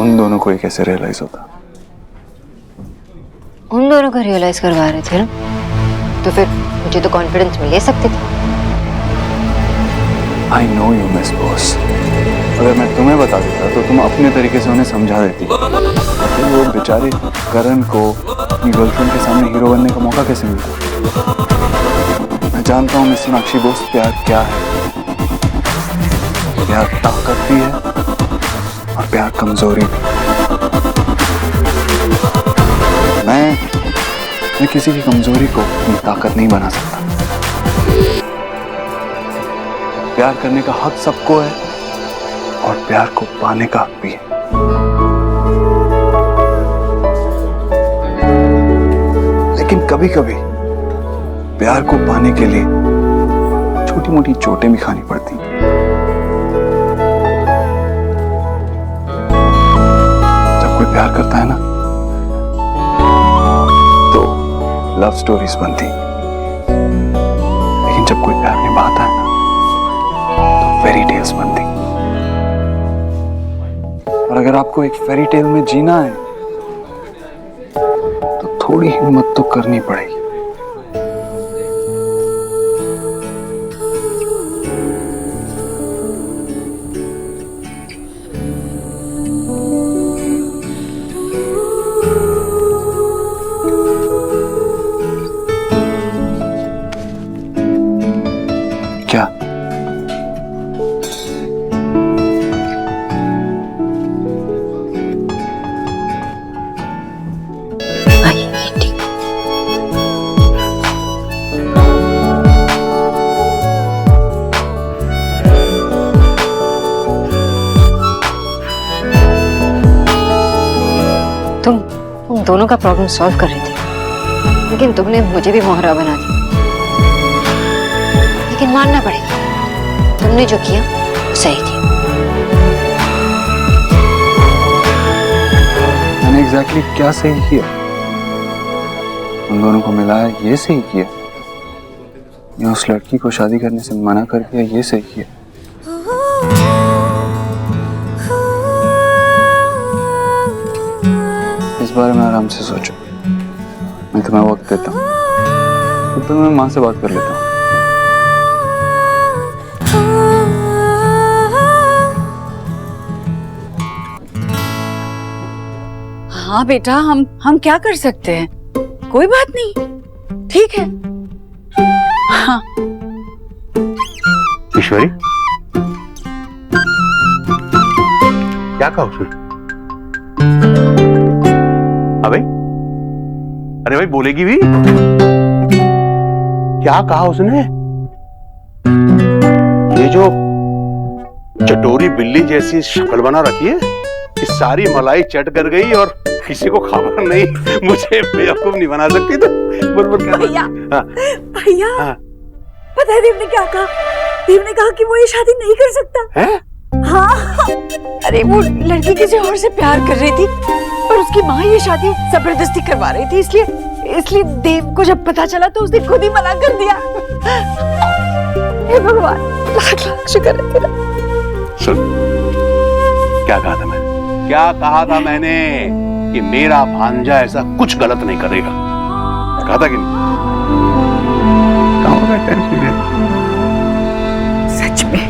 उन दोनों को कैसे रियलाइज होता? उन दोनों को रियलाइज करवा रहे थे ना, तो फिर मुझे तो कॉन्फिडेंस मिल सकते थे। I know you, miss boss. अगर मैं तुम्हें बता देता तो तुम अपने तरीके से उन्हें समझा देती। तो वो बेचारे करण को अपनी गर्लफ्रेंड के सामने हीरो बनने का मौका कैसे मिलता? मैं जानता हूँ मिस सोनाक्षी बोस, प्यार क्या है। प्यार ताकत भी है और प्यार कमजोरी भी। मैं किसी की कमजोरी को अपनी ताकत नहीं बना सकता। प्यार करने का हक सबको है और प्यार को पाने का हक भी है। लेकिन कभी कभी प्यार को पाने के लिए छोटी मोटी चोटें भी खानी पड़ती हैं। जब कोई प्यार करता है ना तो लव स्टोरीज बनती, लेकिन जब कोई प्यार निभाता है ना तो फेरी टेल्स बनती। और अगर आपको एक फेरी टेल में जीना है तो थोड़ी हिम्मत तो करनी पड़ेगी। क्या? तुम दोनों का प्रॉब्लम सॉल्व कर रही थी, लेकिन तुमने मुझे भी मोहरा बना दी। लेकिन मानना पड़ेगा, तुमने जो किया वो सही किया। मैंने एग्जैक्टली क्या सही किया? उन दोनों को मिलाया, ये सही किया? या उस लड़की को शादी करने से मना कर दिया, ये सही किया? इस बारे में आराम से सोचो। मैं तुम्हें वक्त देता हूँ, तो मैं माँ से बात कर लेता हूँ। हाँ बेटा, हम क्या कर सकते हैं? कोई बात नहीं, ठीक है। हाँ ईश्वरी, क्या कहा उसने? अरे भाई बोलेगी भी? क्या कहा उसने? ये जो चटोरी बिल्ली जैसी शक्ल बना रखी है, कि सारी मलाई चट कर गई और किसी को खबर नहीं, मुझे बेवकूफ नहीं बना सकती। तो बोल क्या? भैया, हाँ। भैया, हाँ। पता है देव ने क्या कहा? देव ने कहा कि वो ये शादी नहीं कर सकता है? हाँ, अरे वो लड़की किसी और से प्यार कर रही थी और उसकी माँ ये शादी जबरदस्ती करवा रही थी, इसलिए देव को जब पता चला तो उसने खुद ही मना कर दिया। हे भगवान, लाख लाख शुक्र है तेरा। सुन, क्या कहा था मैंने? क्या कहा था मैंने? कि मेरा भांजा ऐसा कुछ गलत नहीं करेगा। कहा था कि नहीं? कहाँ टेंशन ले? सच में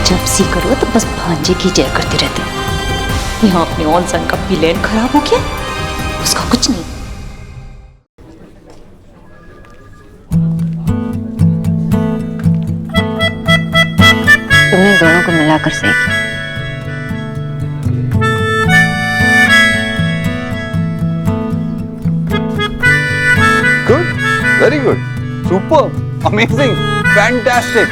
जब सी करो तो बस भांजे की जय करते रहते। यहाँ अपने ऑन सन का प्लान खराब हो गया, उसका कुछ नहीं। तुमने दोनों को मिलाकर सही किया। Good, very good, super, amazing, fantastic.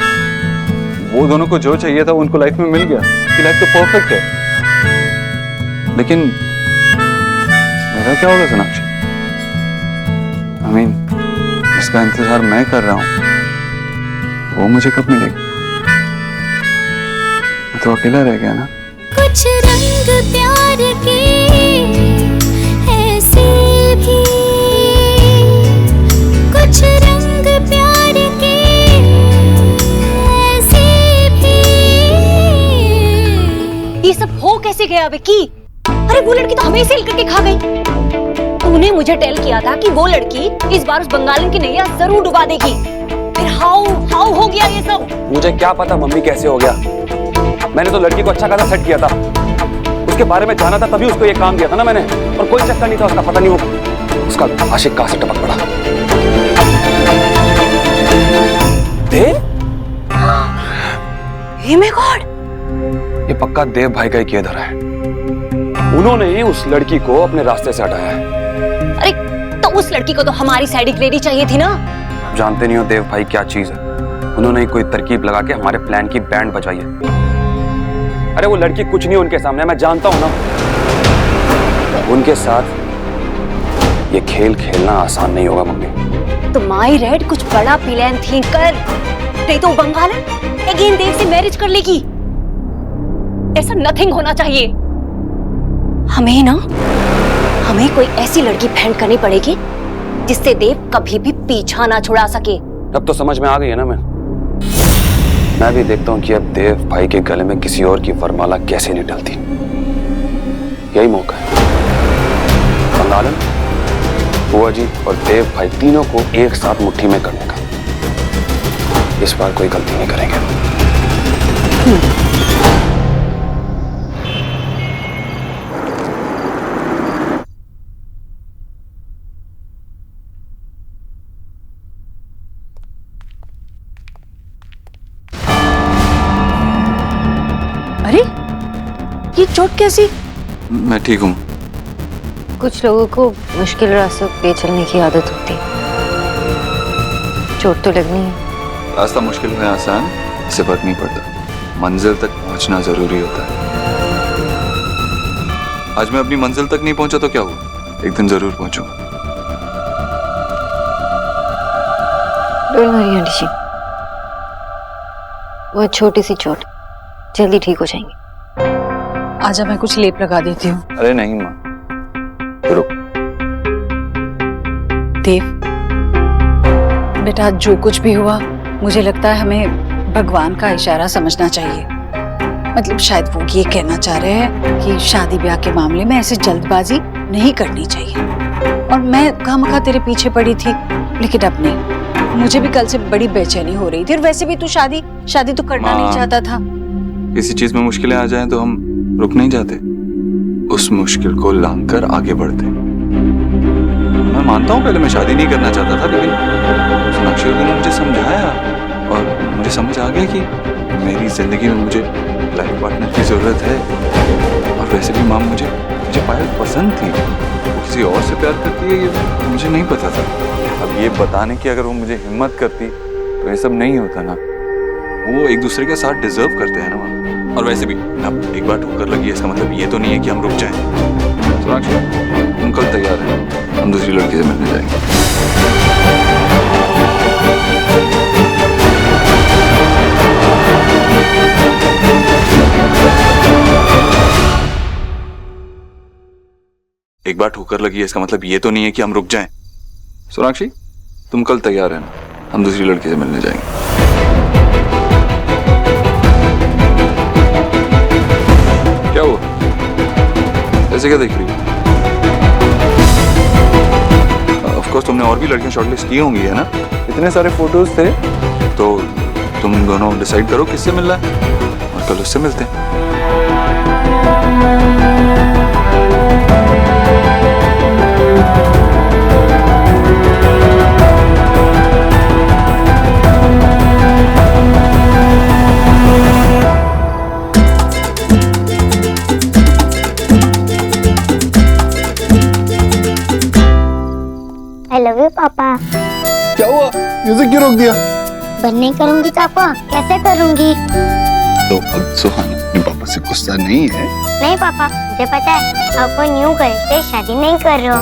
वो दोनों को जो चाहिए था उनको लाइफ में मिल गया। कि लाइफ तो परफेक्ट है। लेकिन मेरा क्या होगा सोनाक्षी? I mean, इसका इंतजार मैं कर रहा हूँ, वो मुझे कब मिलेगी? मैं तो अकेला रह गया ना। कुछ रंग प्यार के ऐसे भी, कुछ रंग प्यार के ऐसे भी। ये सब हो कैसे गया विक्की? अरे वो लड़की तो हमें सेल करके खा गई। तूने मुझे टेल किया था कि वो लड़की इस बार उस बंगालन की नैया जरूर डुबा देगी। फिर हाउ हो गया ये सब? मुझे क्या पता मम्मी कैसे हो गया। मैंने तो लड़की को अच्छा खासा सेट किया था, उसके बारे में जाना था, तभी उसको ये काम दिया था ना मैंने। और कोई चक्कर नहीं था उसका, पता नहीं वो उसका आशिक कहां से टपक पड़ा। देव? हे माय गॉड, ये पक्का देव भाई का ही किया धरा है। उन्होंने ही उस लड़की को अपने रास्ते से हटाया है। अरे तो उस लड़की को तो हमारी साइड लेनी चाहिए थी ना। जानते नहीं हो देव भाई क्या चीज है। उन्होंने ही कोई तरकीब लगा के हमारे प्लान की बैंड बजाई है। अरे वो लड़की कुछ नहीं उनके सामने, मैं जानता हूं ना। उनके साथ ये खेल खेलना आसान नहीं होगा मम्मी। तो माई रेड कुछ बड़ा प्लान थिंक कर। नहीं तो बंगालन अगेन देव से मैरिज कर लेगी। ऐसा नथिंग होना चाहिए। हमें कोई ऐसी लड़की फाइंड करनी पड़ेगी जिससे देव कभी भी पीछा ना छुड़ा सके। अब तो समझ में आ गई है ना। मैं भी देखता हूँ कि अब देव भाई के गले में किसी और की वरमाला कैसे नहीं डलती। यही मौका है बंगालन, बुआ जी और देव भाई तीनों को एक साथ मुट्ठी में करने का। इस बार कोई गलती नहीं करेंगे। ये चोट कैसी? मैं ठीक हूँ। कुछ लोगों को मुश्किल रास्तों पे चलने की आदत होती है। चोट तो लगनी है। रास्ता मुश्किल में आसान इससे फर्क नहीं पड़ता, मंजिल तक पहुंचना जरूरी होता है। आज मैं अपनी मंजिल तक नहीं पहुंचा तो क्या हुआ, एक दिन जरूर पहुंचूंगा। डोंट वरी आंटी जी, वो छोटी सी चोट जल्दी ठीक हो जाएंगी। आजा मैं कुछ लेप लगा देती हूँ। अरे नहीं माँ, रुक। देव बेटा, जो कुछ भी हुआ मुझे लगता है हमें भगवान का इशारा समझना चाहिए। मतलब शायद वो ये कहना चाह रहे हैं कि शादी ब्याह के मामले में ऐसे जल्दबाजी नहीं करनी चाहिए। और मैं खामखा तेरे पीछे पड़ी थी, लेकिन अब नहीं। मुझे भी कल से बड़ी बेचैनी हो रही थी, और वैसे भी तू शादी तो करना नहीं चाहता था। किसी चीज में मुश्किलें आ जाएं तो हम रुक नहीं जाते, उस मुश्किल को लांघकर आगे बढ़ते। मैं मानता हूँ पहले मैं शादी नहीं करना चाहता था, लेकिन सोनाक्षी ने मुझे समझाया और मुझे समझ आ गया कि मेरी जिंदगी में मुझे लाइफ पार्टनर की जरूरत है। और वैसे भी माँ मुझे पायल पसंद थी, वो किसी और से प्यार करती है ये मुझे नहीं पता था। अब ये बताने की अगर वो मुझे हिम्मत करती तो ये सब नहीं होता ना। वो एक दूसरे का साथ डिजर्व करते हैं ना माँ। और वैसे भी अब एक बार ठोकर लगी है, इसका मतलब ये तो नहीं है कि हम रुक जाएं। सोनाक्षी तुम कल तैयार हैं, हम दूसरी लड़की से मिलने जाएंगे। एक बार ठोकर लगी है, इसका मतलब ये तो नहीं है कि हम रुक जाएं। सोनाक्षी तुम कल तैयार है ना, हम दूसरी लड़की से मिलने जाएंगे। क्या हुआ, ऐसे क्या देख रही हो? ऑफ कोर्स तुमने और भी लड़कियां शॉर्टलिस्ट की होंगी है ना, इतने सारे फोटोज थे, तो तुम दोनों डिसाइड करो किससे मिलना है और कल उससे मिलते हैं। I love you, पापा। क्या हुआ, म्यूजिक क्यों रोक दिया? बंद नहीं करूंगी पापा, कैसे करूंगी? तो अब सुहाना अपने पापा से गुस्सा नहीं है? नहीं पापा, मुझे पता है आप वो न्यू गर्ल से शादी नहीं कर रहे हो।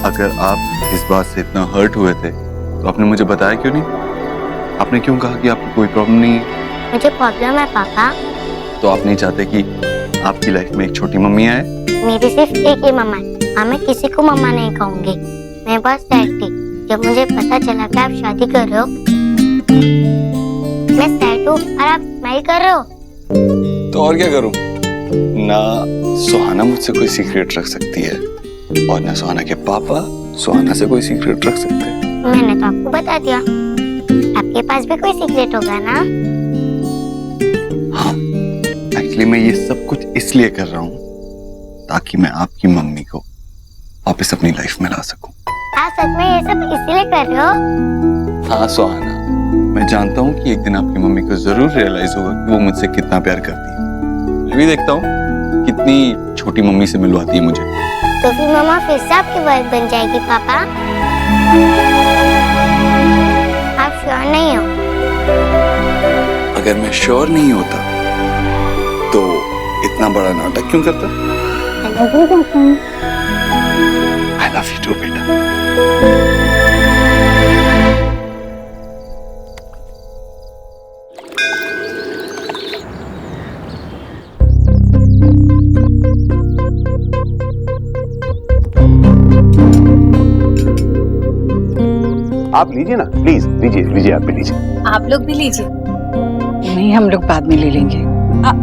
अगर आप इस बात से इतना हर्ट हुए थे तो आपने मुझे बताया क्यों नहीं? आपने क्यों कहा कि आपको कोई प्रॉब्लम नहीं है? मुझे प्रॉब्लम है पापा। तो आप नहीं चाहते कि आपकी लाइफ में एक छोटी मम्मी आए? मेरी सिर्फ एक ही मम्मा है, हाँ मैं किसी को मम्मा नहीं कहूंगी। मैं बस सैड थी जब मुझे पता चला कि आप शादी कर रहे हो। मैं सैड हूँ और आप स्माइल कर रहे हो। तो और क्या करूं? ना सुहाना मुझसे कोई सीक्रेट रख सकती है और ना सुहाना के पापा सुहाना से कोई सीक्रेट रख सकते हैं। मैंने तो आपको बता दिया, आपके पास भी कोई सीक्रेट होगा ना? हाँ, एक्चुअली मैं ये सब कुछ इसलिए कर रहा हूँ ताकि मैं आपकी मम्मी को वापस अपनी लाइफ में ला सकूं। आप सच में ये सब इसीलिए कर रहे हो? हाँ सुहाना, मैं जानता हूँ कि एक दिन आपकी मम्मी को जरूर रियलाइज होगा कि वो मुझसे कितना प्यार करती है। मैं भी देखता हूँ कितनी छोटी मम्मी से मिलवाती है मुझे। तो फिर मम्मा फिर से आपकी वाइफ बन जाएगी पापा? आप श्योर नहीं हो? अगर मैं श्योर नहीं होता तो इतना बड़ा नाटक क्यों करता? I love you too, बेटा। आप लीजिए ना, प्लीज लीजिए आप भी लीजिए। आप लोग भी लीजिए। नहीं, हम लोग बाद में ले लेंगे।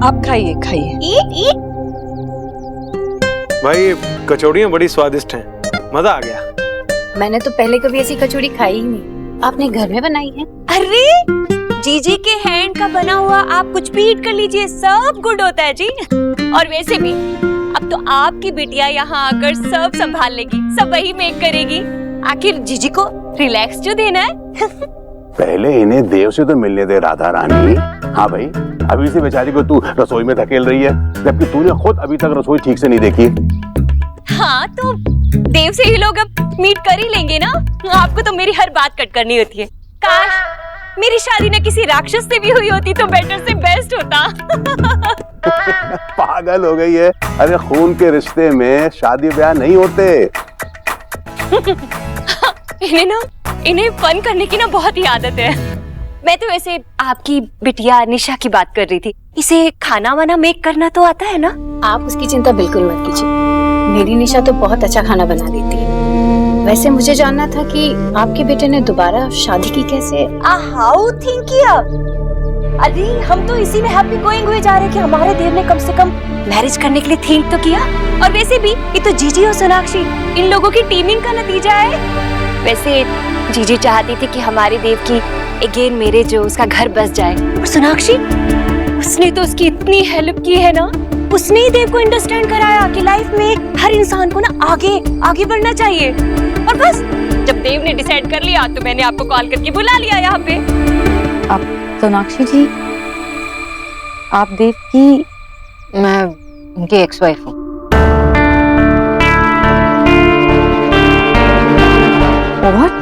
आप खाइए खाइए। भाई कचौड़ियाँ बड़ी स्वादिष्ट हैं, मजा आ गया। मैंने तो पहले कभी ऐसी कचौड़ी खाई ही नहीं। आपने घर में बनाई है? अरे जीजी के हैंड का बना हुआ आप कुछ भी ईट कर लीजिए, सब गुड होता है जी। और वैसे भी अब तो आपकी बिटिया यहाँ आकर सब संभाल लेगी, सब वही मेक करेगी। आखिर जीजी को रिलैक्स जो देना है। पहले इन्हें देव से तो मिलने दे राधा रानी। हाँ भाई, अभी से बेचारी को तू रसोई में धकेल रही है, जबकि तूने खुद अभी तक रसोई ठीक से नहीं देखी। हाँ तो देव से ही लोग अब मीट कर ही लेंगे ना। आपको तो मेरी हर बात कट करनी होती है। काश मेरी शादी ना किसी राक्षस से भी हुई होती तो बेटर से बेस्ट होता। पागल हो गई है। अरे खून के रिश्ते में शादी ब्याह नहीं होते। इन्हें फन करने की ना बहुत ही आदत है। मैं तो वैसे आपकी बिटिया निशा की बात कर रही थी। इसे खाना वाना मेक करना तो आता है ना? आप उसकी चिंता बिल्कुल मत कीजिए, मेरी निशा तो बहुत अच्छा खाना बना देती है। वैसे मुझे जानना था कि आपके बेटे ने दोबारा शादी की कैसे? हाउ थिंक किया? अरे हम तो इसी में हैप्पी गोइंग हुए जा रहे कि हमारे देव ने कम से कम मैरिज करने के लिए थिंक तो किया। और वैसे भी ये तो जीजी और सोनाक्षी इन लोगों की टीमिंग का नतीजा है। वैसे जीजी चाहती थी कि हमारे देव की अगेन मेरे जो उसका घर बस जाए, और सोनाक्षी उसने तो उसकी इतनी हेल्प की है ना। उसने ही देव को अंडरस्टैंड कराया कि लाइफ में हर इंसान को ना आगे आगे बढ़ना चाहिए। और बस जब देव ने डिसाइड कर लिया तो मैंने आपको कॉल करके बुला लिया यहाँ पे। आप सोनाक्षी जी, आप देव की? मैं उनकी एक्स वाइफ हूँ। What?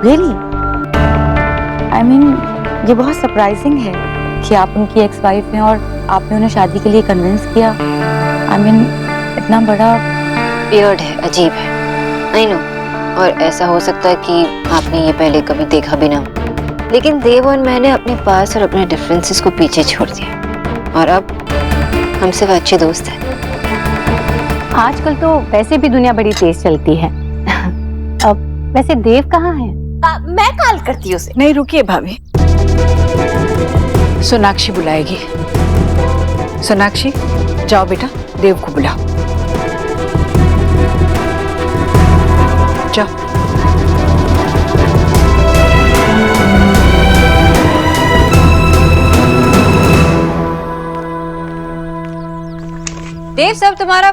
Really? I mean, ये बहुत सरप्राइजिंग है कि आप उनकी एक्स वाइफ हैं और आपने उन्हें शादी के लिए कन्विंस किया। I mean, इतना बड़ा वियर्ड है, अजीब है। I know, और ऐसा हो सकता है कि आपने ये पहले कभी देखा भी ना हो। लेकिन देव और मैंने अपने पास और अपने डिफरेंसेस को पीछे छोड़ दिया और अब हम सिर्फ अच्छे दोस्त हैं। आजकल तो वैसे भी दुनिया बड़ी तेज चलती है। अब वैसे देव कहाँ है? मैं कॉल करती हूँ उसे। नहीं रुकिए भाभी, सोनाक्षी बुलाएगी। सोनाक्षी जाओ बेटा, देव को बुलाओ। जाओ। देव सब तुम्हारा।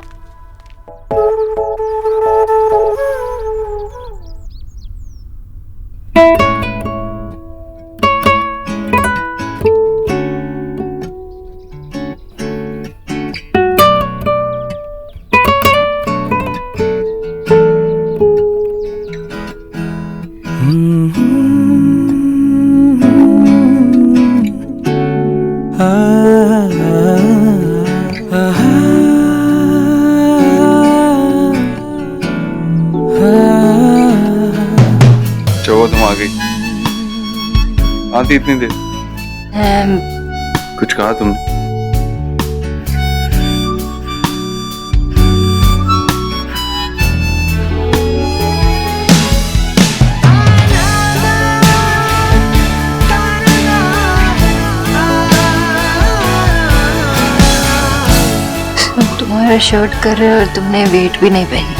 चलो तुम आ गई। आती इतनी देर? कुछ कहा तुमने? तुम्हारा शर्ट कर रहे और तुमने वेट भी नहीं पहनी।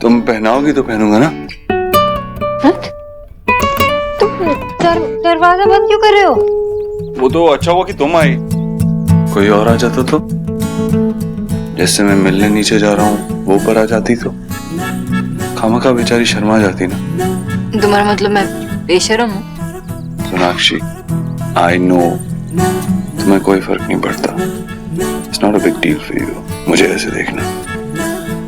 तुम पहनाओगी तो पहनूंगा ना। तुम दरवाजा बंद क्यों कर रहे हो? वो तो अच्छा हुआ कि तुम आई, कोई और आ जाता तो। जैसे मैं मिलने नीचे जा रहा हूँ वो ऊपर आ जाती तो खामखा बेचारी शर्मा जाती ना। तुम्हारा मतलब मैं बेशर्म हूँ? सोनाक्षी, आई नो तुम्हें कोई फर्क नहीं पड़ता। It's not a big deal for you मुझे ऐसे देखना,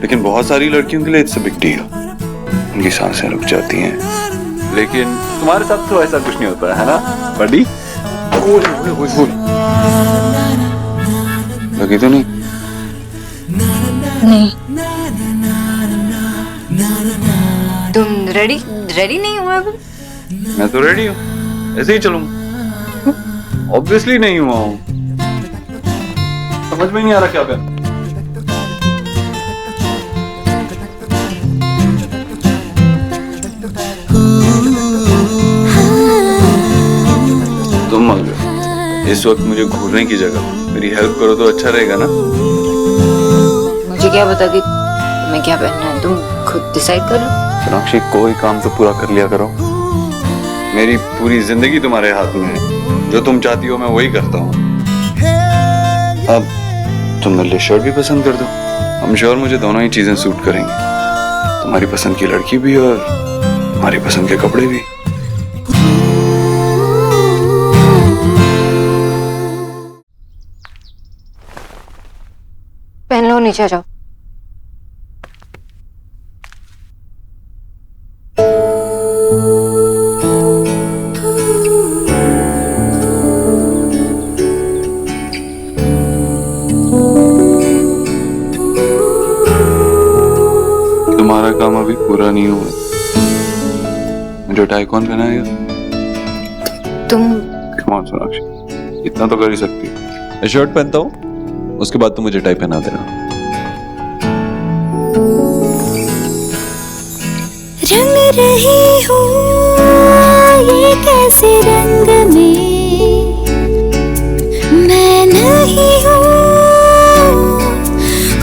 लेकिन बहुत सारी लड़कियों के लिए इट्स अ बिग डील। उनकी सांसें रुक जाती हैं, लेकिन तुम्हारे साथ तो ऐसा कुछ नहीं होता है ना बड़ी? लगी तो नहीं? नहीं। तुम रेडी नहीं हुआ अभी? मैं तो रेडी हूँ, ऐसे ही चलूंगा। ऑब्वियसली नहीं हुआ हूँ, समझ में नहीं आ रहा क्या कर। तुम आ गए, इस वक्त मुझे घूरने की जगह मेरी हेल्प करो तो अच्छा रहेगा ना। मुझे क्या पता कि तुम्हें क्या पहनना है, तुम खुद डिसाइड कर लो। सोनाक्षी, कोई काम तो पूरा कर लिया करो। मेरी पूरी जिंदगी तुम्हारे हाथ में है, जो तुम चाहती हो मैं वही करता हूँ। अब तुम मेरे लिए शर्ट भी पसंद कर दो, I'm sure मुझे दोनों ही चीजें सूट करेंगी, तुम्हारी पसंद की लड़की भी और तुम्हारी पसंद के कपड़े भी। पहन लो, नीचे जाओ। तुम्हारा काम अभी पूरा नहीं हुआ। मुझे टाई कौन पहनाएगा? तुम। Come on, सोनाक्षी, इतना तो कर ही सकती है। मैं शर्ट पहनता हूँ, उसके बाद तुम मुझे टाई पहना देना। रंग रही हूँ ये कैसे रंग में मैं नहीं हूँ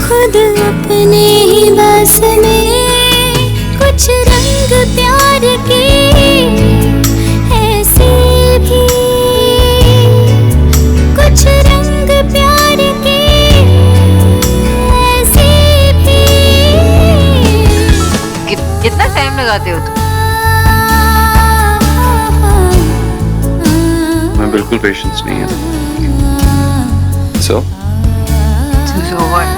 खुद अपने ही बस में। कुछ रंग प्यार के ऐसे भी, कुछ रंग प्यार के ऐसे भी। कितना टाइम लगाते हो तुम? मैं बिल्कुल पेशेंस नहीं है। So? So what?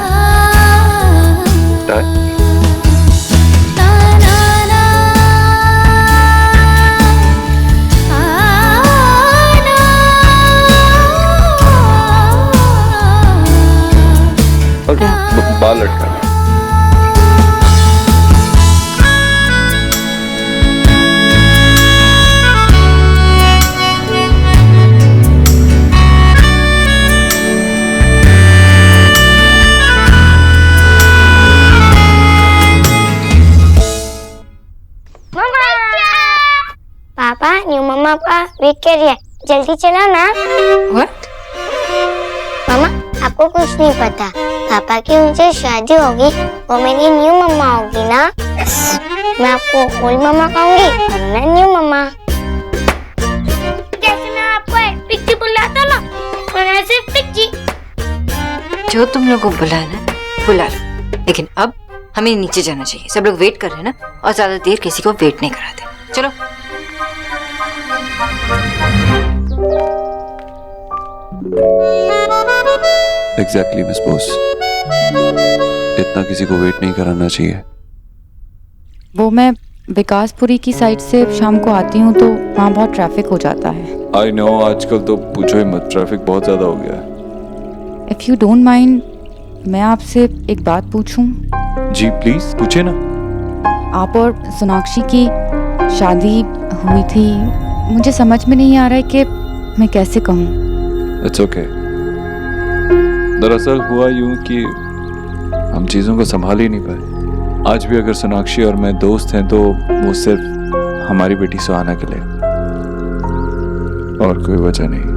टाई? और बाल लटकाना। पापा, न्यू मम्मा का वेट कर रही है, जल्दी चलो ना। What? मामा, आपको कुछ नहीं पता, पापा की उनसे शादी होगी, वो मेरी न्यू मम्मा होगी ना। मैं आपको ओल्ड मम्मा कहूंगी और मैं न्यू मम्मा। जैसे मैं आपको पिच्ची बुलाता ना, और ऐसे पिच्ची। जो तुम लोग को बुलाया ना, बुला लो, लेकिन अब हमें नीचे जाना चाहिए। सब लोग वेट कर रहे हैं ना, और ज्यादा देर किसी को वेट नहीं कराते। चलो। एग्जैक्टली मिस बोस, इतना किसी को वेट नहीं कराना चाहिए। वो मैं विकासपुरी की साइड से शाम को आती हूँ तो वहाँ बहुत ट्रैफिक हो जाता है। आई नो, आजकल तो पूछो ही मत, ट्रैफिक बहुत ज्यादा हो गया है। इफ यू डोंट माइंड, मैं आपसे एक बात पूछूं? जी प्लीज, पूछे ना। आप और सोनाक्षी की शादी हुई थी, मुझे समझ में नहीं आ रहा है कि मैं कैसे कहूँ। It's okay. दरअसल हुआ यूं कि हम चीज़ों को संभाल ही नहीं पाए। आज भी अगर सोनाक्षी और मैं दोस्त हैं तो वो सिर्फ हमारी बेटी सुहाना के लिए, और कोई वजह नहीं।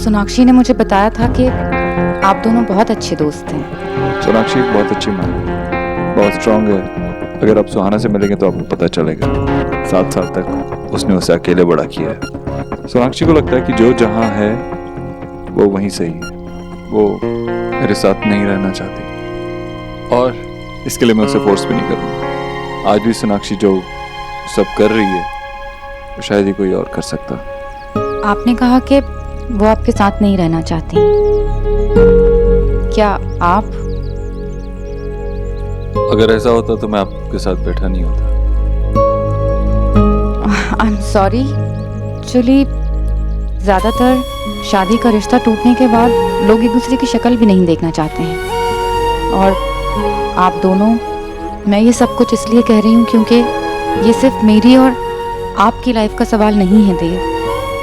सोनाक्षी ने मुझे बताया था कि आप दोनों बहुत अच्छे दोस्त हैं। सोनाक्षी एक बहुत अच्छी माँ है, बहुत स्ट्रांग है। अगर आप सुहाना से मिलेंगे तो आपको पता चलेगा। 7 साल तक उसने उसे अकेले बड़ा किया है। सोनाक्षी को लगता है कि जो जहाँ है वो वहीं सही है। वो मेरे साथ नहीं रहना चाहती, और इसके लिए मैं उसे फोर्स भी नहीं करूँगा। आज भी सोनाक्षी जो सब कर रही है वो शायद ही कोई और कर सकता। आपने कहा कि वो आपके साथ नहीं रहना चाहती, क्या आप? अगर ऐसा होता तो मैं आपके साथ बैठा नहीं होता। आई एम सॉरी, एक्चुअली ज़्यादातर शादी का रिश्ता टूटने के बाद लोग एक दूसरे की शक्ल भी नहीं देखना चाहते हैं, और आप दोनों, मैं ये सब कुछ इसलिए कह रही हूँ क्योंकि ये सिर्फ मेरी और आपकी लाइफ का सवाल नहीं है देव,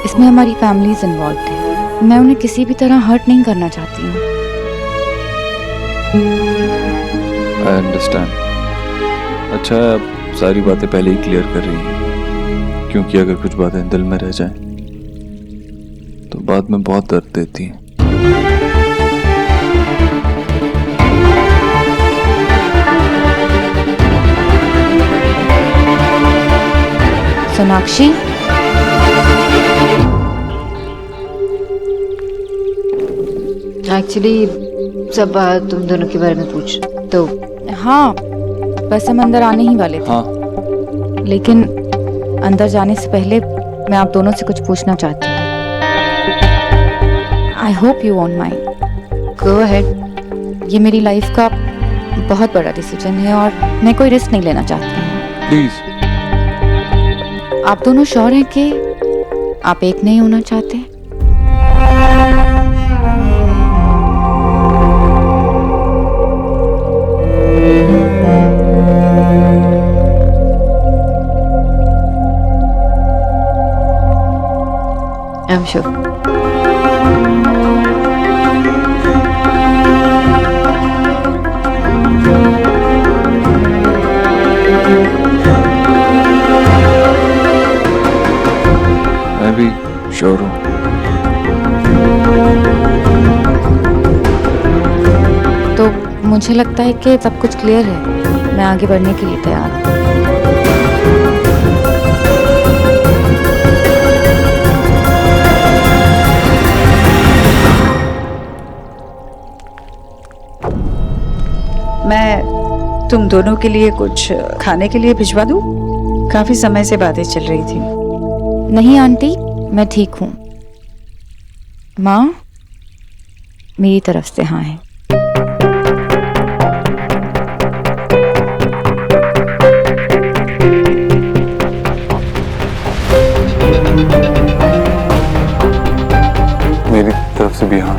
इसमें हमारी फैमिलीज इन्वॉल्व है। मैं उन्हें किसी भी तरह हर्ट नहीं करना चाहती हूँ। I understand. अच्छा है, अब सारी बातें पहले ही क्लियर कर रही हैं, क्योंकि अगर कुछ बातें दिल में रह जाएं तो बाद में बहुत दर्द देती हैं। सोनाक्षी, एक्चुअली सब बात तुम दोनों के बारे में पूछ तो। हाँ, बस हम अंदर आने ही वाले थे। हाँ। लेकिन अंदर जाने से पहले मैं आप दोनों से कुछ पूछना चाहती हूँ। I hope you won't mind. Go ahead. ये मेरी लाइफ का बहुत बड़ा डिसीजन है और मैं कोई रिस्क नहीं लेना चाहती हूँ। प्लीज। आप दोनों श्योर हैं कि आप एक नहीं होना चाहते? I'm sure. मैं भी श्योर हूँ। तो मुझे लगता है कि सब कुछ क्लियर है। मैं आगे बढ़ने के लिए तैयार हूँ। मैं तुम दोनों के लिए कुछ खाने के लिए भिजवा दूं? काफी समय से बातें चल रही थी। नहीं आंटी, मैं ठीक हूँ। माँ, मेरी तरफ से हाँ है। मेरी तरफ से भी हाँ।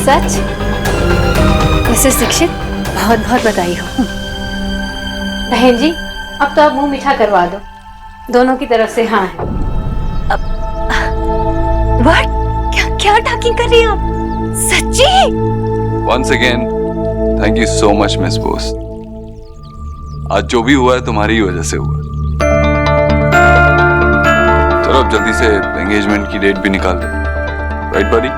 सच? मिसेस दीक्षित, बहुत बहुत बधाई हो। बहन जी, अब तो आप मुंह मीठा करवा दो। दोनों की तरफ से हाँ है। व्हाट? क्या टॉकिंग कर रही हो आप? सच्ची? Once again, thank you so much, Miss Bose. आज जो भी हुआ है तुम्हारी ही वजह से हुआ। चलो अब जल्दी से एंगेजमेंट की डेट भी निकाल दो, राइट बडी?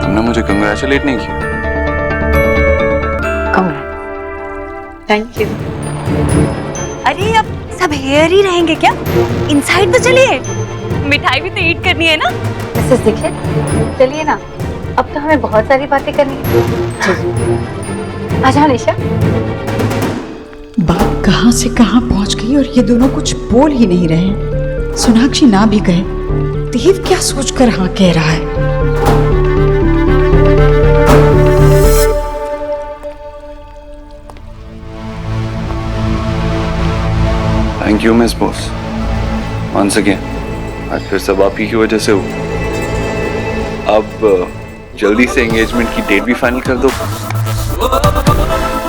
तुमने मुझे कंग्रेचुलेट नहीं किया। Thank you. अरे अब सब हेयर ही रहेंगे क्या? इनसाइड तो चलिए, मिठाई भी तो ईट करनी है ना। मिसेस दीक्षित, चलिए ना, अब तो हमें बहुत सारी बातें करनी है। आजा निशा। बात कहाँ से कहाँ पहुंच गई और ये दोनों कुछ बोल ही नहीं रहे। सोनाक्षी ना भी गए, देव क्या सोचकर हाँ कह रहा है? Thank you miss Bose, once again. आज फिर सब आप ही की वजह से हुआ। अब जल्दी से एंगेजमेंट की डेट भी फाइनल कर दो।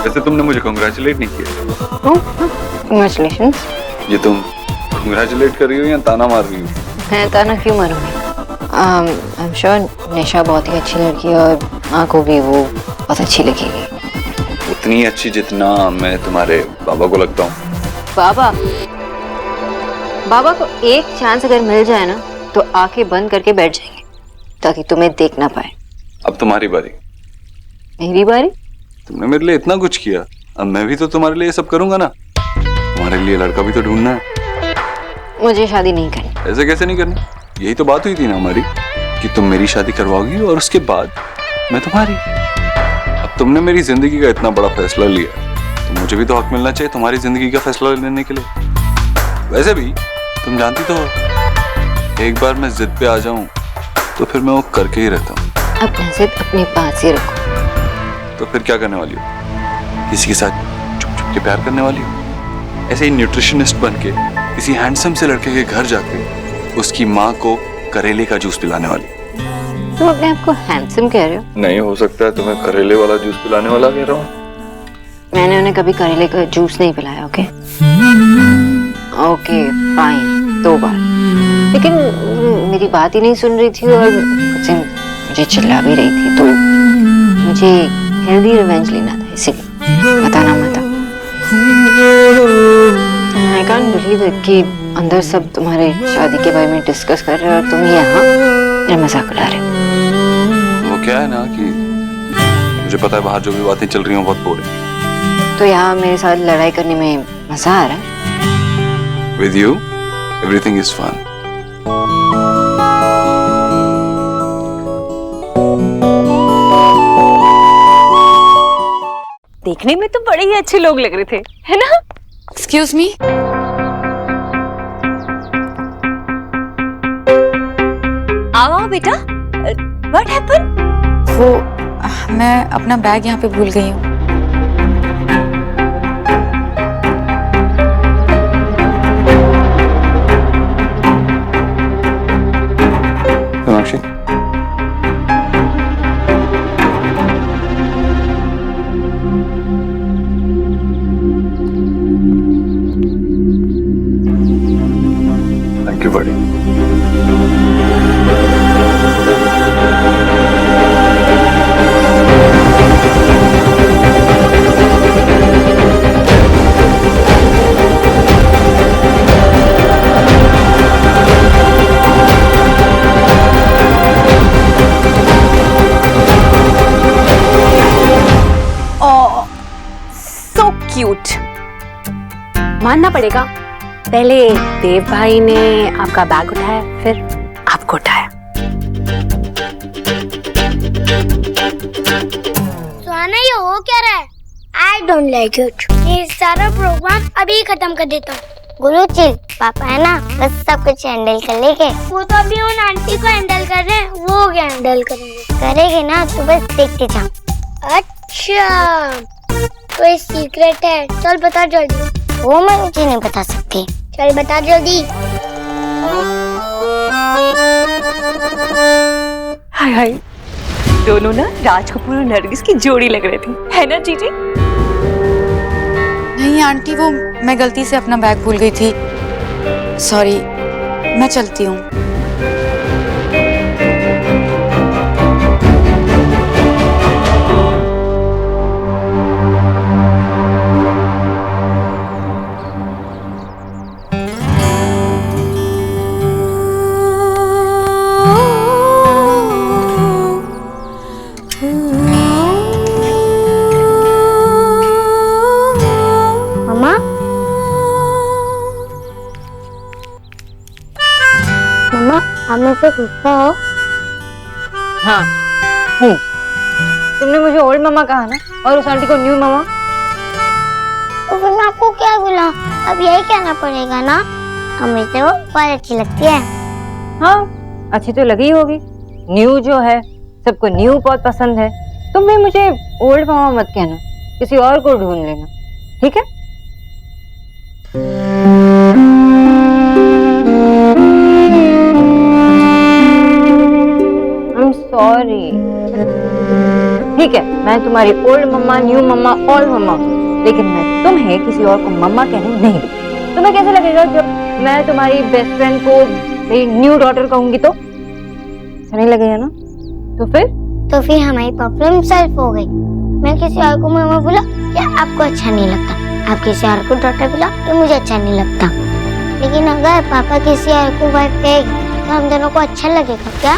वैसे तुमने मुझे कांग्रेचुलेट नहीं किया। Congratulations. ये तुम कांग्रेचुलेट कर रही हो या ताना मार रही हो? मैं ताना क्यों मारूंगी? I'm sure निशा बहुत ही अच्छी लड़की है और माँ को भी वो बहुत अच्छी लगेगी। उतनी अच्छी जितना मैं तुम्हारे बाबा को लगता हूँ। बाबा को एक चांस अगर मिल जाए ना तो आंखें बंद करके बैठ जाएंगे ताकि तुम्हें देख ना पाए। अब तुम्हारी बारी। मेरी बारी? तुमने मेरे लिए इतना कुछ किया, अब मैं भी तो तुम्हारे लिए सब करूंगा ना। तुम्हारे लिए लड़का भी तो ढूंढना है। मुझे शादी नहीं करनी। ऐसे कैसे नहीं करनी? यही तो बात हुई थी ना हमारी कि तुम मेरी शादी करवाओगी और उसके बाद मैं तुम्हारी। अब तुमने मेरी जिंदगी का इतना बड़ा फैसला लिया तो मुझे भी तो हक मिलना चाहिए तुम्हारी जिंदगी का फैसला लेने के लिए। वैसे भी तुम जानती तो हो, एक बार मैं जिद पे आ जाऊं तो फिर मैं वो करके ही रहता हूँ। अपना जिद अपने पास ही रखो। तो फिर क्या करने वाली हो? किसी के साथ चुप चुप के प्यार करने वाली हो? ऐसे ही न्यूट्रिशनिस्ट बन के किसी हैंडसम से लड़के के घर जाके उसकी माँ को करेले का जूस पिलाने वाली? तुम अपने आप को हैंडसम कह रहे हो? नहीं हो सकता है तुम्हें करेले वाला जूस पिलाने वाला कह रहा हूँ। मैंने उन्हें कभी करेले का जूस नहीं पिलाया। ओके ओके फाइन, 2 बार। लेकिन मेरी बात ही नहीं सुन रही थी और मुझे चिल्ला भी रही थी, तो मुझे हेल्दी रिवेंज लेना था, इसीलिए बताना मत। आई कांट बिलीव इट कि अंदर सब तुम्हारे शादी के बारे में डिस्कस कर रहे हो और तुम यहाँ मेरा मजाक उड़ा रहे हो। वो क्या है ना कि मुझे पता है बाहर जो भी बातें चल रही हैं बहुत बोरिंग। तो यहाँ मेरे साथ लड़ाई करने में मजा आ रहा है? With you everything is fun. देखने में तो बड़े ही अच्छे लोग लग रहे थे, है ना? एक्सक्यूज मी, आओ बेटा, व्हाट हैपन? वो मैं अपना बैग यहाँ पे भूल गई हूँ। सोनाक्षी, थैंक यू बड़ी। So cute. मानना पड़ेगा, पहले देव भाई ने आपका बैग उठाया, फिर आपको उठाया। सुहाना, ये हो क्या रहा है? I don't like it. ये सारा प्रोग्राम अभी खत्म कर देता हूँ। गुरुजी, पापा है ना, बस सब कुछ हैंडल कर लेंगे। वो तो अभी उन आंटी को हैंडल कर रहे हैं, वो क्या हैंडल करेंगे? करेंगे ना, तो बस देखते जा। अच्छा, कोई सीक्रेट है? चल बता जल्दी। वो मैं मुझे नहीं बता सकती। चल बता जल्दी। हाय हाय, दोनों ना राज कपूर और नरगिस की जोड़ी लग रहे थे, है ना जीजी? नहीं आंटी, वो मैं गलती से अपना बैग भूल गई थी, सॉरी। मैं चलती हूँ। हमें से गुस्सा हो? हाँ हूँ। तुमने मुझे ओल्ड मामा कहा ना, और उस आंटी को न्यू मामा। तो फिर मैं आपको क्या बोला? अब यही कहना पड़ेगा ना, हमें से वो बहुत अच्छी लगती है। हाँ, अच्छी तो लगी होगी। न्यू जो है, सबको न्यू बहुत पसंद है। तुम भी मुझे ओल्ड मामा मत कहना, किसी और को ढूंढ लेना, ठीक है? सॉरी। ठीक है, मैं तुम्हारी ओल्ड मम्मा, न्यू मम्मा, ऑल मम्मा, लेकिन मैं तुम्हें किसी और को मम्मा कहने नहीं दूँ। तुम्हें कैसे लगेगा जब मैं तुम्हारी बेस्ट फ्रेंड को मेरी न्यू डॉटर कहूंगी? तो अच्छा नहीं लगेगा ना? तो फिर हमारी प्रॉब्लम सॉल्व हो गई। मैं किसी और को मम्मा बोला, या आपको अच्छा नहीं लगता? आप किसी और को डॉटर बोला, ये मुझे अच्छा नहीं लगता। लेकिन अगर पापा किसी और को वाइफ कहेगी, तो हम दोनों को अच्छा लगेगा क्या?